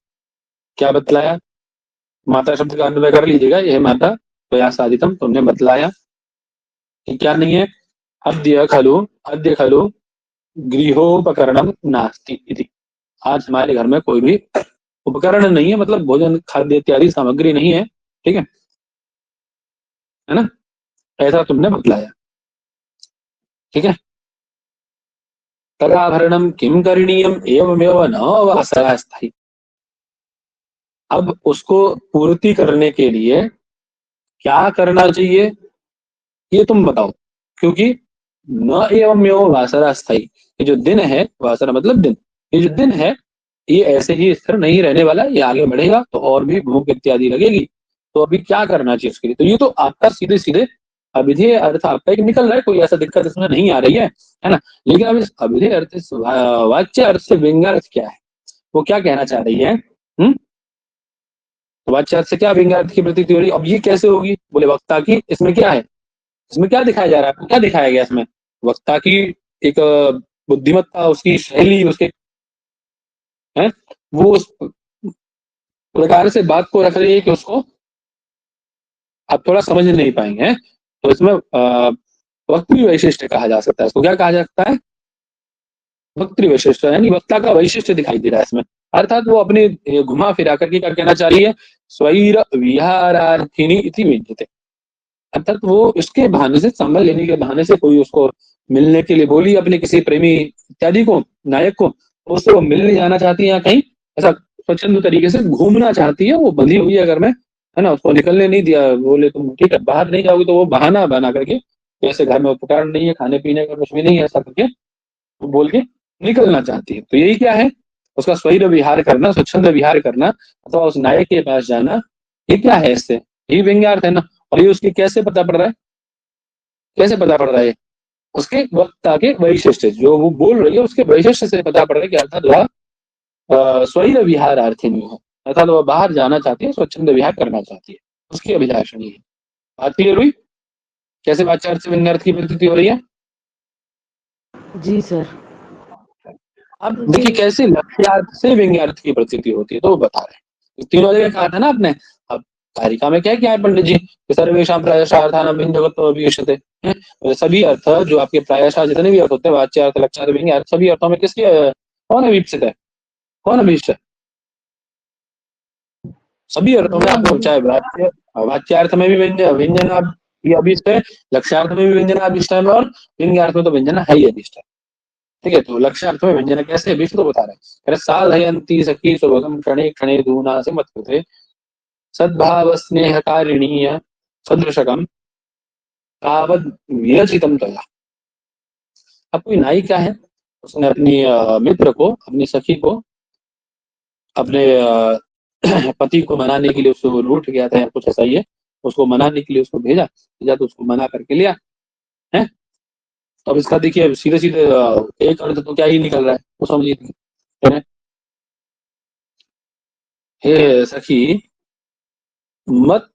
A: क्या बतलाया, माता शब्द का अन्वय कर लीजिएगा, यह माता त्वया साधितम तुमने बतलाया कि क्या नहीं है, अद्य खलु गृहोपकरणम नास्ति इति, आज हमारे घर में कोई भी उपकरण नहीं है, मतलब भोजन खाद्य इत्यादि सामग्री नहीं है। ठीक है ना, ऐसा तुमने बतलाया। ठीक है, तदाभरणम किम करणीयम एवमेव न वासरः स्थायी। अब उसको पूर्ति करने के लिए क्या करना चाहिए ये तुम बताओ, क्योंकि न एवमेव वासरः स्थायी, ये जो दिन है, वासरा मतलब दिन, ये जो दिन है ये ऐसे ही स्थिर नहीं रहने वाला, ये आगे बढ़ेगा तो और भी भूख इत्यादि लगेगी। तो अभी क्या करना चाहिए उसके लिए, तो ये तो आपका सीधे सीधे अभिधेय अर्थ आपका एक निकल रहा है, कोई ऐसा दिक्कत इसमें नहीं आ रही है ना। लेकिन अब इस अभिधेय अर्थ वाच्य अर्थ से व्यंग्यार्थ क्या है, वो क्या कहना चाह रही है। वाच्य अर्थ से क्या व्यंग्यार्थ की प्रतीति हो रही है, अब ये कैसे होगी, बोले वक्ता की, इसमें क्या है, इसमें क्या दिखाया जा रहा है, क्या दिखाया गया इसमें, वक्ता की एक बुद्धिमत्ता, उसकी शैली, उसके है, वो उस प्रकार से बात को रख रही है कि उसको आप थोड़ा समझ नहीं पाएंगे। तो इसमें वक्तृ वैशिष्ट कहा जा सकता है, इसको क्या कहा जा सकता है, वक्तृ वैशिष्ट, यानी वक्ता का वैशिष्ट दिखाई दे रहा है इसमें। अर्थात वो अपने घुमा फिरा करके क्या कहना चाह रही है, स्वैर विहारार्थिनी इति विद्यते, अर्थात वो इसके बहाने से, संबंध लेने के बहाने से कोई उसको मिलने के लिए बोली अपने किसी प्रेमी इत्यादि को, नायक को, उससे वो मिलने जाना चाहती है, या कहीं ऐसा स्वच्छंद तरीके से घूमना चाहती है, वो बंधी हुई है घर में, है ना, उसको निकलने नहीं दिया, बोले तुम ठीक है बाहर नहीं जाओगे, तो वो बहाना बना करके, जैसे घर में उपकरण नहीं है, खाने पीने का कुछ भी नहीं है, ऐसा करके वो बोल के निकलना चाहती है। तो यही क्या है, उसका स्वैर विहार करना, स्वच्छंद विहार करना, अथवा उस नायक के पास जाना, ये क्या है, इससे यही व्यंग्यार्थ है ना। और ये उसकी कैसे पता पड़ रहा है, कैसे पता पड़ रहा है, उसके वक्ता के वैशिष्ट, जो वो बोल रही है उसके वैशिष्ट से पता पड़ रहा है कि अर्थात वह स्वैर विहारार्थिनी है, अर्थात वह बाहर जाना चाहती है, स्वच्छंद विहार करना चाहती है, उसकी अभिलाषणी है। बात क्लियर हुई? कैसे वाच्यार्थ से व्यंग्यार्थ की प्रतीति हो रही है?
F: जी सर।
A: अब देखिए कैसे लक्ष्यार्थ से व्यंग्यार्थ की प्रतीति होती है, तो वो बता रहे हैं। तीनों जगह कहा था ना आपने। अब कारिका में क्या किया है पंडित जी, सर्वेषां प्रायशः अर्थानां व्यंजकत्वम् अभियुज्यते, सभी अर्थ जो आपके प्रायशः जितने भी अर्थ होते हैं, वाच्यार्थ, लक्ष्यार्थ, व्यंग्यार्थ, सभी अर्थों में किसकी कौन अभिप्सित है, कौन अभिष्ट है? सभी अर्थों में आपको, चाहे वाच्यार्थ में भी व्यंजन अभिष्ट है, लक्ष्यार्थ में भी व्यंजन अभिष्ट है, और व्यंग्यार्थ में तो व्यंजन है ही अभिष्ट है। ठीक है, तो लक्ष्यार्थ में व्यंजन कैसे अभिष्ट तो बता रहे हैं। साधयन्ति सखी सुभगम क्षणे क्षणे दूना से मत्कृते सद्भाव स्नेहकारिणीय सदृशकम तावद विरचितम तया। अब कोई नायिका क्या है, उसने अपनी मित्र को, अपनी सखी को, अपने पति को मनाने के लिए, उसको रूठ गया था या कुछ ऐसा ही है, उसको मनाने के लिए उसको भेजा तो उसको मना करके लिया है। तो अब इसका देखिए सीधे सीधे एक अर्थ तो क्या ही निकल रहा है, वो समझिए। हे सखी मत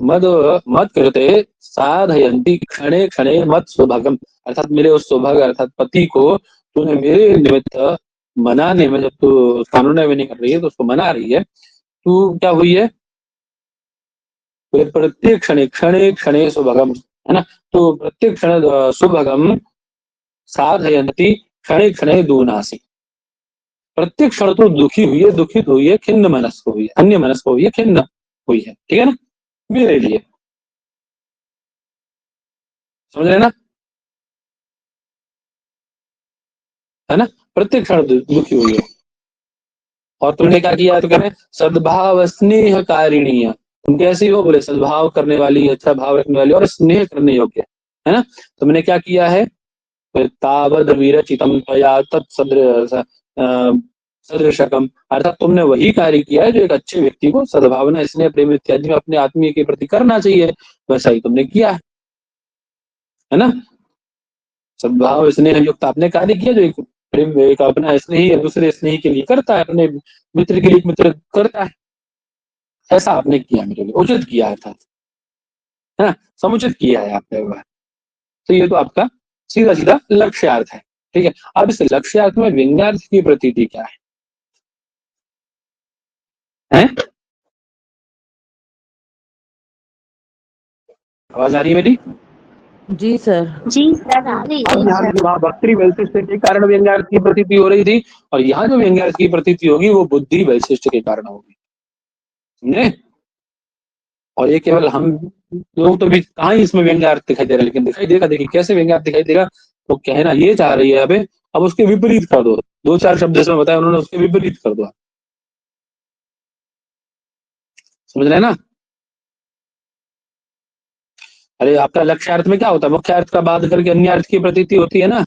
A: मद मत करते साधयन्ति क्षणे क्षणे मत सौभागम, अर्थात मेरे उस सौभाग्य अर्थात पति को तूने मेरे निमित्त मनाने में, जब तू कानून में नहीं कर रही है तो उसको मना रही है, तू क्या हुई है, प्रत्येक क्षणे क्षणे क्षणे सौभागम, है ना, तो प्रत्येक क्षण सौभागम साधयन्ति क्षणे क्षणे दूनासी, प्रत्येक क्षण तो दुखी हुई है, दुखित हुई है, खिन्न मनस्क हुई है, अन्य मनस्क हुई है, खिन्न हुई है, ठीक है ना, मेरे लिए, समझ रहे ना, है ना, प्रत्येक क्षण दुखी हुई है। और तुमने क्या किया, तो कह रहे सद्भाव स्नेह कारिणीय, तुम कैसी हो, बोले सद्भाव करने वाली, अच्छा भाव रखने वाली और स्नेह करने योग्य, है ना, तुमने क्या किया है, तावद विरचितम त्वया सदृशकम, अर्थात तुमने वही कार्य किया है जो एक अच्छे व्यक्ति को सद्भावना, स्नेह, प्रेम इत्यादि में अपने आत्मीय के प्रति करना चाहिए, वैसा ही तुमने किया है ना, सद्भाव स्नेह युक्त आपने कार्य किया, जो एक प्रेम, एक अपना स्नेही दूसरे स्नेही के लिए करता है, अपने मित्र के लिए मित्र करता है, ऐसा आपने किया, मेरे लिए उचित किया अर्थात, है ना, समुचित किया है आपने व्यवहार। तो ये तो आपका सीधा सीधा लक्ष्यार्थ है। ठीक है, अब इस लक्ष्यार्थ में व्यंग्यार्थ की प्रतीति क्या है? आवाज आ रही है मेरी?
F: जी सर।
D: जी सर आ रही
A: अब यहाँ
D: है।
A: वहाँ भक्ति वैशिष्ट के कारण व्यंग्यार्थ की प्रतीति हो रही थी, और यहाँ जो व्यंग्यार्थ की प्रतीति होगी वो बुद्धि वैशिष्ट के कारण होगी, समझे? और ये केवल हम लोग तो भी कहाँ ही इसमें व्यंग्यार्थ दिखाई दे रहा है, लेकिन दिखाई देगा, देखिए कैसे व्यंग्यार्थ दिखाई देगा। तो कहना ये चाह रही है अबे, अब उसके विपरीत कर दो, दो चार शब्द इसमें बताया उन्होंने, उसके विपरीत कर दो, समझ रहे हैं ना? अरे आपका लक्ष्यार्थ में क्या होता है, मुख्य अर्थ का बाद करके अन्य अर्थ की प्रतीति होती है ना,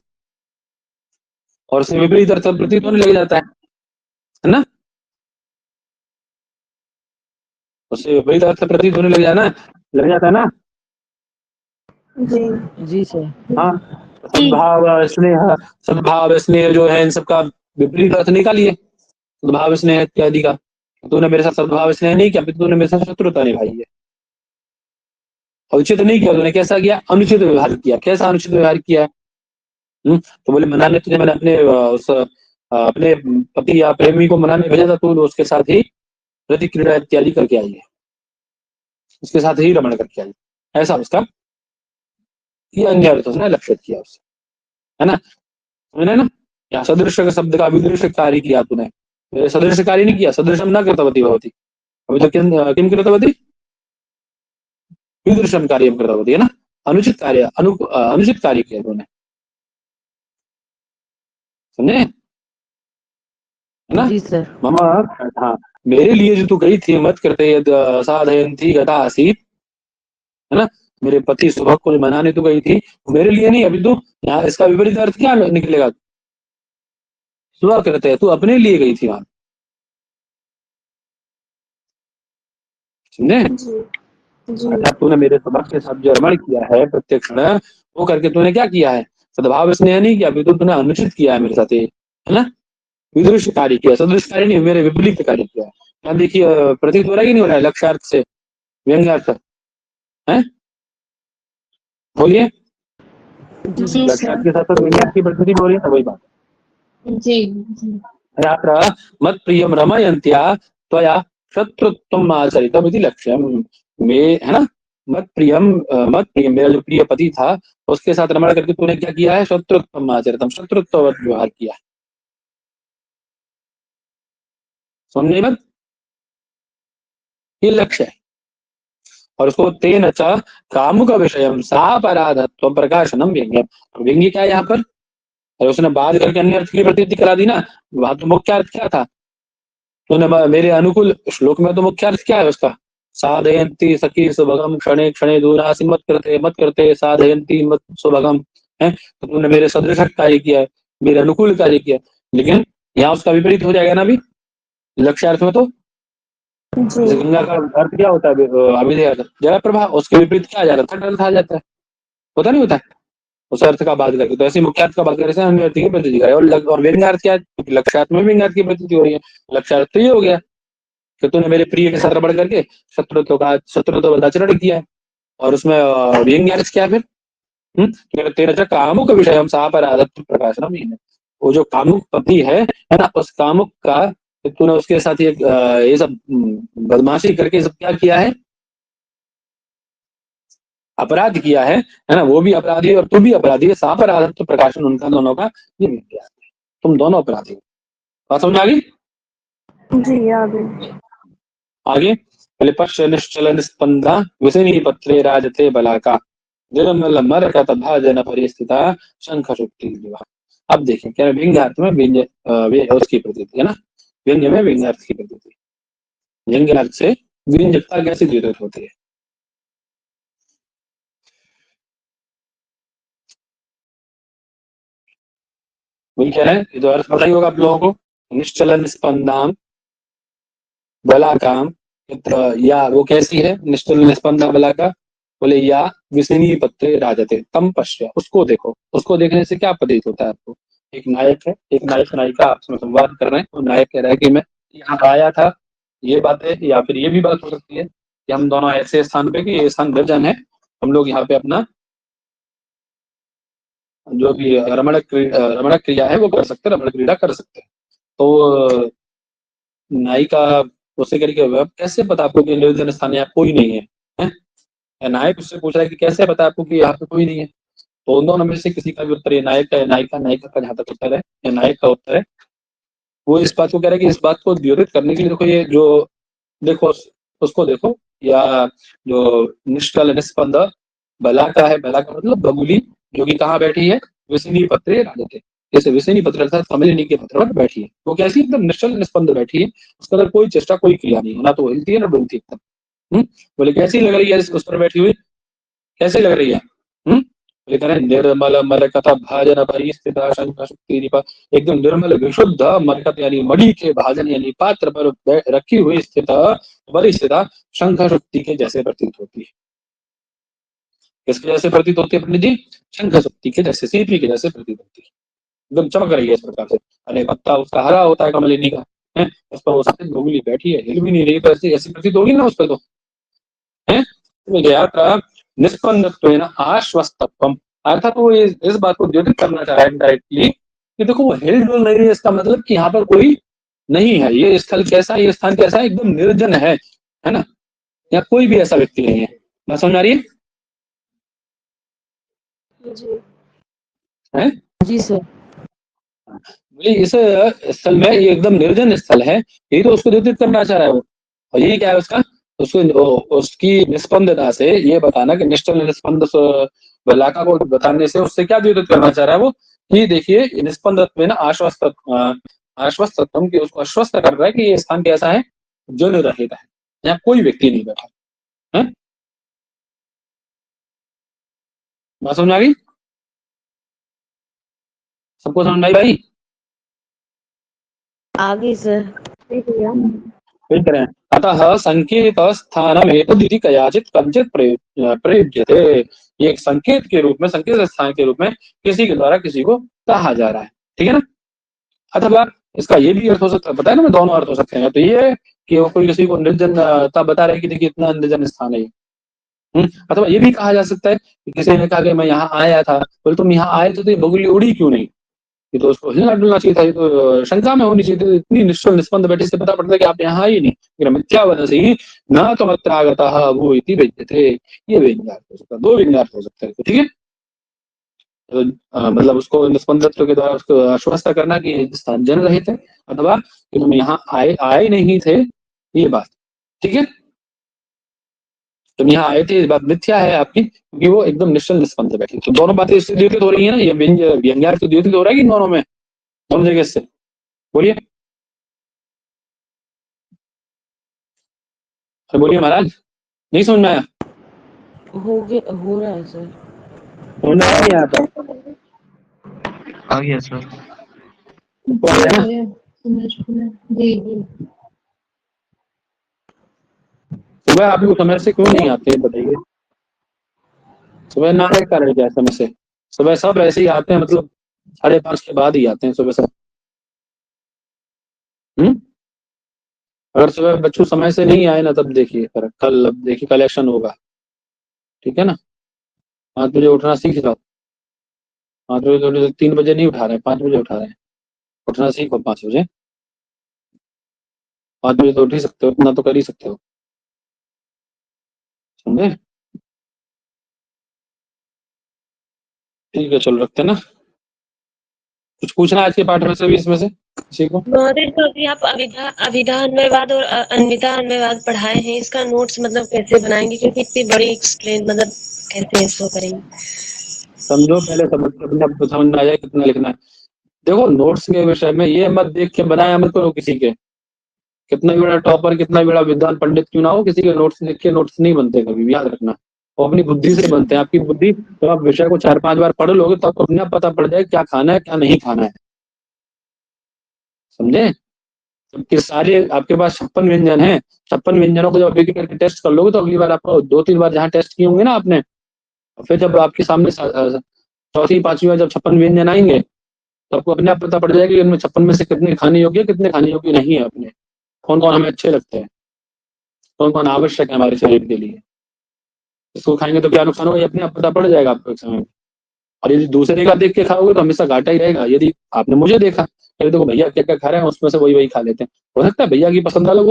A: और उससे विपरीत अर्थ प्रतीत होने लग जाता है ना, उससे विपरीत अर्थ प्रतीत होने लग जाता है ना।
E: जी
F: जी सर।
A: हाँ, सद्भाव स्नेह जो है, इन सबका विपरीत अर्थ निकालिए, सद्भाव स्नेह इत्यादि का। तूने मेरे साथ सद्भाव स्नेह नहीं किया, तूने मेरे साथ शत्रुता निभाई है, उचित नहीं किया तूने, कैसा किया, अनुचित व्यवहार किया। कैसा अनुचित व्यवहार किया? तो बोले मनाने तुझे मैंने अपने पति या प्रेमी को मनाने भेजा था, तू उसके साथ ही प्रतिक्रिया इत्यादि करके आई है, उसके साथ ही रमण करके आई, ऐसा उसका ये अन्य अर्थ उसने लक्षित किया उससे, है ना, समझे ना? या सदृश शब्द का विदृश कार्य किया तूने, सदृश कार्य नहीं किया, सदृशम न कृतवती भवती, अभी तो किम कृतवती, विदृशम कार्यम कृतवती, है ना, अनुचित कार्य अनुचित कार्य किया तूने, समझे, है ना?
F: जी सर।
A: मामा, हाँ, मेरे लिए जो तू गई थी, मत करते यद साधयन्ति गता आसीत, है ना, मेरे पति सुबह को मनाने तू गई थी, मेरे लिए नहीं, अभी तू यहाँ इसका विपरीत अर्थ क्या निकलेगा, सुबह करते है, तू अपने लिए गई थी वहां, समझे?
E: जी
B: जी
A: अर्थात तूने मेरे स्वभाव के साथ जो रमण किया है प्रत्येक क्षण, वो करके तूने क्या किया है? सद्भाव स्नेह नहीं किया, अभी तो तूने अनुचित किया है मेरे साथ, ये है ना? विदृश्य कार्य किया, सदृश कार्य नहीं, मेरे विपरीत कार्य किया। यहाँ देखिए प्रतीत हो रहा है कि नहीं हो रहा है लक्ष्यार्थ से व्यंग्यार्थ है? बोलिए।
F: जी
D: जी
A: लक्ष्यार्थ
D: सर।
A: के साथ साथ व्यंग्यार्थ की प्रकृति हो रही है ना, वही बात।
D: जी जी
A: अत्र मत प्रियम रमयंत्या त्वया शत्रुत्वम आचरितम इति लक्ष्यम। मे है ना, मत प्रियम मत प्रियम, मेरा जो प्रिय पति था उसके साथ रमण करके तूने क्या किया है? शत्रुत्वम आचरितम, शत्रुत्ववत व्यवहार किया है। समझे मत, ये लक्ष्य है। और उसको तेन च कामुक विषयम सापराधत्व प्रकाशनम व्यंग्यम। व्यंग्य क्या है यहाँ पर? और उसने बात करके अन्य अर्थ की प्रतीति करा दी ना। वहां तो मुख्य अर्थ क्या था? तूने मेरे अनुकूल श्लोक में तो मुख्य अर्थ क्या है उसका? साधयंती सखी सुभगम क्षणे क्षणे दूरासी मत करते साधयंती मत सुभगम है। तो तूने मेरे सदृश कार्य किया है, मेरे अनुकूल कार्य किया है। लेकिन यहाँ उसका विपरीत हो जाएगा ना अभी लक्ष्यार्थ में। तो जैसे
B: जी
A: गंगा का अर्थ क्या होता है? अभिधेय अर्थ जल प्रवाह, उसके विपरीत क्या आ जाता है? तट अर्थ आ जाता है। होता नहीं होता है? उस अर्थ का बात करके तो ऐसे मुख्य अर्थ का बात करने से अन्य अर्थ की प्रतीति करे। और व्यंग्यार्थ क्या है? क्योंकि लक्ष्यार्थ में व्यंग्यार्थ की प्रतीति हो रही है। लक्ष्यार्थ तो ये हो गया कि तूने मेरे प्रिय के साथ रबड़ करके शत्रुत्व का आचरण किया है। और उसमें व्यंग्यार्थ क्या है फिर? तेरा जो कामुक विषय हम सापराधत्व प्रकाशनम ही है। वो जो कामुक पति है ना, उस कामुक का तूने उसके साथ ये सब बदमाशी करके सब क्या किया है? अपराध किया है ना? वो भी अपराधी है और तू भी अपराधी है। सापराधत्व प्रकाशन उनका दोनों का ये व्यंग्यार्थ है। तुम दोनों अपराधी हो। बात समझ आ गई?
B: जी आगे।
A: आगे क्लिपश्च निश्चल निस्पंदा विसिनी पत्रे राजते बलाका निर्मल मरकत भाजन परिस्थिता शंख शुक्ति विवाह। अब देखिए क्या व्यंग्यार्थ में उसकी प्रतीति है ना, व्यंग्य में व्यंग्यार्थ की प्रतीति। व्यंग्यार्थ से व्यंजकता कैसे द्योतित होती है? वही कह रहे हैं, ये तो अर्थ पता ही होगा आप लोगों को। निश्चल निस्पंदाम बलाकाम, या वो कैसी है निश्चल निस्पंदा बलाका? बोले या विसिनी पत्रे राजते तम पश्य, उसको देखो। उसको देखने से क्या प्रतीत होता है आपको? एक नायक है, एक नायक नायिका आपस में संवाद कर रहे हैं, और नायक कह रहा है कि मैं यहाँ आया था। ये बात है, या फिर ये भी बात हो सकती है कि हम दोनों ऐसे स्थान पे कि ये स्थान निर्जन है, हम लोग यहाँ पे अपना जो भी रमण क्रिया है वो कर सकते हैं, रमण क्रीड़ा कर सकते हैं। तो नायिका उससे करके अब कैसे पता आपको कि निर्जन स्थान यहाँ कोई नहीं है, हैं? नायक उससे पूछ रहा है कि कैसे पता आपको कि यहाँ पे कोई नहीं है? तो उन दोनों में से किसी का भी उत्तर, ये नायक का है, नायिका का जहां तक उत्तर है, या नायक का उत्तर है, वो इस बात को कह रहा है कि इस बात को द्योतित करने के लिए देखो, ये जो देखो उसको देखो, या जो निष्कल निस्पंद बला का है, बला का मतलब बगुली, जो कि कहाँ बैठी है? विसिनी पत्रे राजते, जैसे विसिनी पत्र अर्थात कमलिनी के पत्र पर बैठी है। वो कैसी एकदम निश्चल निस्पंद बैठी है, उसका अंदर कोई चेष्टा कोई क्रिया नहीं है, ना तो हिलती है ना डुलती है एकदम। बोले कैसी लग रही है उस पर बैठी हुई? कैसे लग रही है? बोले कह रहे निर्मल मरकत भाजन परिस्थिता शंख शुक्ति निपा, एकदम निर्मल विशुद्ध मरकत यानी मणि के भाजन यानी पात्र पर रखी हुई स्थित परिस्थिता शंख शुक्ति के जैसे प्रतीत होती है। किसके जैसे प्रतीत होती है पंडित जी? शंख शुक्ति के जैसे, सीपी के जैसे प्रतीत होती है। एकदम चमक रही है इस प्रकार से। अरे पत्ता उसका हरा होता है कमलिनी का, है उस पर वो सफेद गोगली बैठी है, हिल भी नहीं रही, पर ऐसी प्रतीत होगी ना उस पर तो, है। निष्पन्नत्वेन आश्वस्तत्वम, अर्थात वो इस बात को द्योतित करना चाह रहा है डायरेक्टली कि देखो वो हिल डुल नहीं रही है, इसका मतलब कि यहाँ पर कोई नहीं है। ये स्थल कैसा है, ये स्थान कैसा है? एकदम निर्जन है ना? यहाँ कोई भी ऐसा व्यक्ति नहीं है। बात समझ आ रही
B: जी
A: है?
F: जी सर।
A: इस स्थल में ये एकदम निर्जन स्थल है, यही तो उसको द्योतित करना चाह रहा है वो। और यही क्या है उसका, उसकी निष्पंदता से ये बताना कि निश्चल निष्पंद बलाका को बताने से उससे क्या द्योतित करना चाह रहा है वो, कि देखिए निष्पंदत्व ना आश्वस्तत्व की, उसको आश्वस्त कर रहा है कि ये स्थान कैसा है? जन रहित है, यहाँ कोई व्यक्ति नहीं बैठा है। बात समझ आ गई? सबको समझ आई भाई?
F: आगे सर।
B: भैया
A: फिर करें अतः संकेत स्थान में कयाचित कंचित प्रयुज्यते। ये एक संकेत के रूप में, संकेत स्थान के रूप में किसी के द्वारा किसी को कहा जा रहा है, ठीक है ना। अथवा इसका ये भी अर्थ हो सकता है, पता है ना, मैं दोनों अर्थ हो सकते हैं। तो ये है कि वो कोई किसी को निर्जनता बता रहे कि देखिए इतना निर्जन स्थान है ये। अथवा ये भी कहा जा सकता है कि किसी ने कहा कि मैं यहाँ आया था, बोले तुम यहाँ आए थे तो ये बगुली उड़ी क्यों नहीं? ये तो उसको हिलना डुलना चाहिए था, ये तो शंका में होनी चाहिए थी। इतनी निश्चल निस्पंद बैठे से पता पड़ता है कि आप यहाँ ही नहीं, मिथ्यावदसि न तो मत्र आगतः वो इति व्यज्यते। ये व्यंग्यार्थ हो सकता है, दो व्यंग्यार्थ हो सकता है, ठीक है। तो, मतलब उसको निस्पंदत्व के द्वारा उसको आश्वस्त करना कि जन रहित है, अथवा कि तुम यहाँ आए आए नहीं थे, ये बात, ठीक है। तुम यहाँ आए थे, इस बात मिथ्या है आपकी, क्योंकि वो एकदम निश्चल निस्पंद से बैठी। तो दोनों बातें इससे द्योतित हो रही है ना, ये व्यंग्यार्थ तो द्योतित हो रहा है कि दोनों में, दोनों जगह से, बोलिए। बोलिए महाराज, नहीं समझ में आया?
F: हो रहा है सर।
A: समझ में नहीं आता?
C: आ गया सर।
A: है ना?
D: जी जी।
A: सुबह आप लोग समय से क्यों नहीं आते बताइए? सुबह ना आने का रह गया समय से। सुबह सब ऐसे ही आते हैं, मतलब 5:30 के बाद ही आते हैं सुबह सब। अगर सुबह बच्चों समय से नहीं आए ना, तब देखिए फर्क। कल, अब देखिए कलेक्शन होगा, ठीक है ना। 5 बजे उठना सीख जाओ। 5 बजे तो 3 बजे नहीं उठा रहे, 5 बजे उठा रहे हैं। उठना सीखो 5 बजे। 5 बजे तो उठ ही सकते हो, इतना तो कर ही सकते हो, समझे? ठीक है, चलो रखते हैं ना। कुछ पूछना है आज के पाठ में से भी, इसमें से किसी को?
B: महोदय, तो अभी आप अभिधा अन्वयवाद और अन्विता अन्वयवाद पढ़ाए हैं, इसका नोट्स मतलब कैसे बनाएंगे, क्योंकि इतनी बड़ी एक्सप्लेन मतलब कैसे इसको करेंगे?
A: समझो पहले, समझ में आ जाए कितना लिखना है। देखो, नोट्स के विषय में ये मत देख के बनाया मत करो किसी के। कितना भी बड़ा टॉपर, कितना भी बड़ा विद्वान पंडित क्यों ना हो, किसी के नोट्स देख के नोट्स नहीं बनते कभी भी, याद रखना। वो अपनी बुद्धि से बनते हैं। आपकी बुद्धि, तो आप विषय को 4-5 बार पढ़ लोगे तो आपको अपने आप पता पड़ जाए क्या खाना है क्या नहीं खाना है, समझे? जबकि सारे आपके पास 56 व्यंजन है, 56 व्यंजनों को जब एक एक करके टेस्ट कर लोगे तो अगली बार आपको 2-3 बार जहाँ टेस्ट किए होंगे ना आपने, फिर जब आपके सामने चौथी 5वीं बार जब 56 व्यंजन आएंगे तो आपको अपने आप पता पड़ जाएगा कि इनमें 56 में से कितने खाने योग्य है, कितने खाने योग्य नहीं है, अपने कौन कौन हमें अच्छे लगते हैं, कौन कौन आवश्यक है हमारे शरीर के लिए। इसको खाएंगे तो क्या नुकसान होगा, ये अपने आप पता पड़ जाएगा आपको एक समय में। और यदि दूसरे का देख के खाओगे तो हमेशा घाटा ही रहेगा। यदि आपने मुझे देखा, अरे देखो भैया क्या क्या खा रहे हैं, उसमें से वही वही खा लेते हैं, हो सकता है भैया की पसंद अलग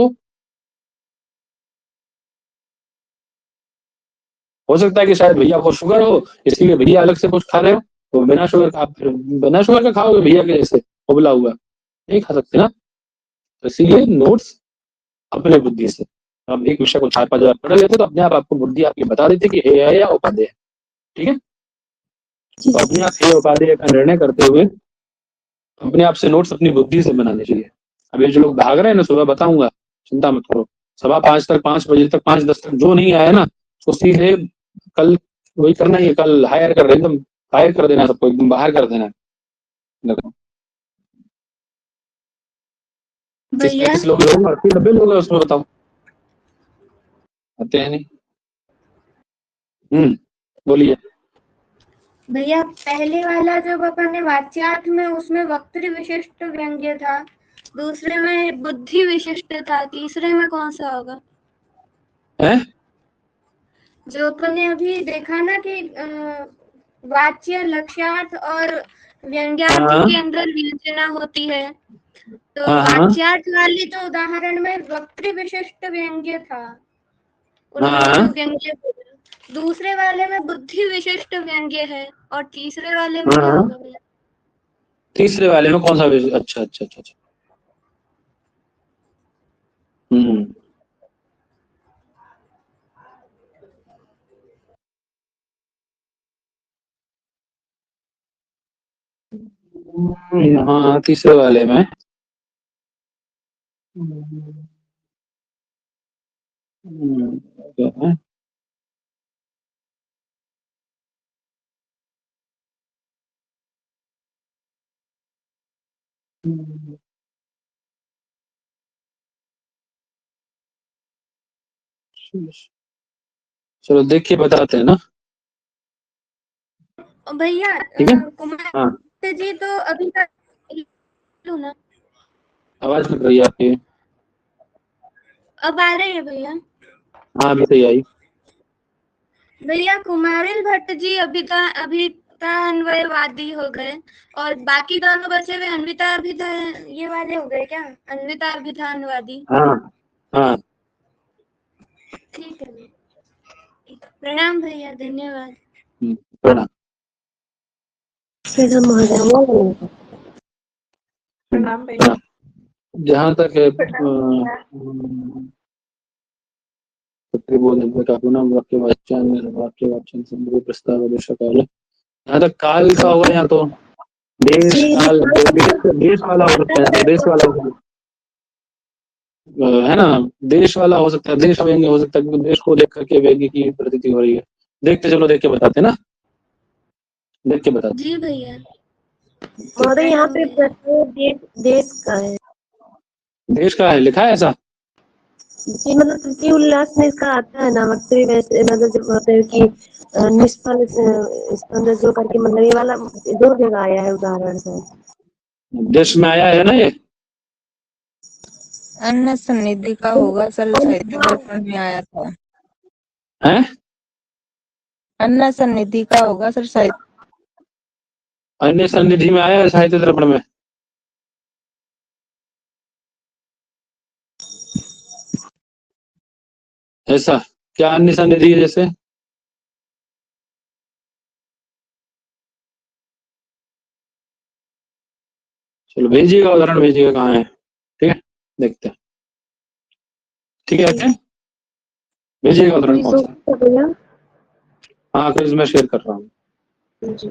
A: हो सकता है कि शायद भैया को शुगर हो, इसलिए भैया अलग से कुछ खा रहे हो, तो बिना शुगर का आप फिर बिना शुगर का खाओगे भैया के जैसे उबला हुआ, नहीं खा सकते ना। तो इसीलिए नोट्स अपने बुद्धि से, आप एक विषय को 4-5 बार पढ़ लेते तो अपने आप आपको बुद्धि आपकी बता देती कि हे है या उपादेय है, ठीक है। तो अपने आप हे उपादेय का निर्णय करते हुए अपने आप से नोट्स अपनी बुद्धि से बनाने चाहिए। अब ये जो लोग भाग रहे हैं ना, सुबह बताऊंगा, चिंता मत करो। 5:15 तक, 5 बजे तक, 5:10 तक जो नहीं आया ना उसको सीधे कल वही करना ही है। कल हायर कर एकदम हायर कर देना, सबको एकदम बाहर कर देना। देखो किस
E: भैया
A: किस लोग 80-90 लोग हैं उसमें, बताओ आते हैं नहीं। बोलिए।
E: भैया पहले वाला जब अपन ने वाच्यार्थ में, उसमें वक्तृ विशिष्ट व्यंग्य था, दूसरे में बुद्धि विशिष्ट था, तीसरे में कौन सा होगा?
A: हैं?
E: जो अपन ने अभी देखा ना कि वाच्य, लक्ष्यार्थ और व्यंग्यार्थ
A: हाँ
E: के अंदर व्यंजना होती है, तो
A: हाँ हाँ
E: वाच्यार्थ वाले तो उदाहरण में वक्तृ विशिष्ट व्यंग्य था, उनमें
A: हाँ।
E: जो व्यंग्य बोला। दूसरे वाले में बुद्धि विशिष्ट व्यंग्य है, और तीसरे वाले में क्या
A: हाँ,
E: होगा भैया?
A: तीसरे वाले में कौन सा अच्छा अच्छा अच्छा अच्छा। हम्म हाँ, तीसरे वाले में क्या है? चलो देखिए बताते हैं ना।
E: भैया
A: ठीक है।
E: कुमार
A: हाँ
E: जी तो अभी तक लो ना,
A: आवाज कट रही है आपकी।
E: अब आ रही है भैया।
A: हाँ अभी सही आई।
E: भैया कुमारिल भट्ट जी अभिता अन्वयवादी हो गए और बाकी दोनों बचे हुए अन्विता अभिधा ये वाले हो गए क्या? अन्विता अभिधानवादी।
A: हाँ हाँ
E: ठीक है, प्रणाम भैया, धन्यवाद।
A: प्रणाम।
B: प्रणाम महाराज।
F: प्रणाम भैया।
A: जहाँ तक है वाक्य वाचन संभव प्रस्ताव काल, यहाँ तक काल का होगा यहाँ तो देश काल देश वाला हो सकता है, यहाँ तो देश वाला हो सकता है ना, देश वाला हो सकता है, देश व्यंग्य हो सकता है क्योंकि देश को देख करके व्यंग्य की प्रतीति हो रही है। देखते चलो देख के बताते ना, देख के बताते।
E: जी भैया।
B: महोदय यहाँ पे देश का है
A: देश का है लिखा है ऐसा।
B: जी, मतलब तृतीय उल्लास में इसका आता है ना वक्तव्य, वैसे मतलब जब होते हैं कि निष्फल स्पंद जो करके, मतलब ये वाला 2 जगह आया है उदाहरण से।
A: देश में आया है ना ये।
F: अन्न सन्निधि का होगा सर, साहित्य दर्पण में आया था।
A: हैं?
F: अन्न सन्निधि का होगा सर, साहित्य।
A: अन्य सन्निधि में आया है साहित्य दर्पण में। ऐसा क्या अन्य सन्निधि है जैसे? चलो भेजिएगा, उदाहरण भेजिएगा कहाँ है। ठीक है देखते हैं। ठीक है अच्छा भेजिएगा उदाहरण कौन सा।
B: भैया
A: हाँ क्विज में शेयर कर रहा हूँ।
B: जी।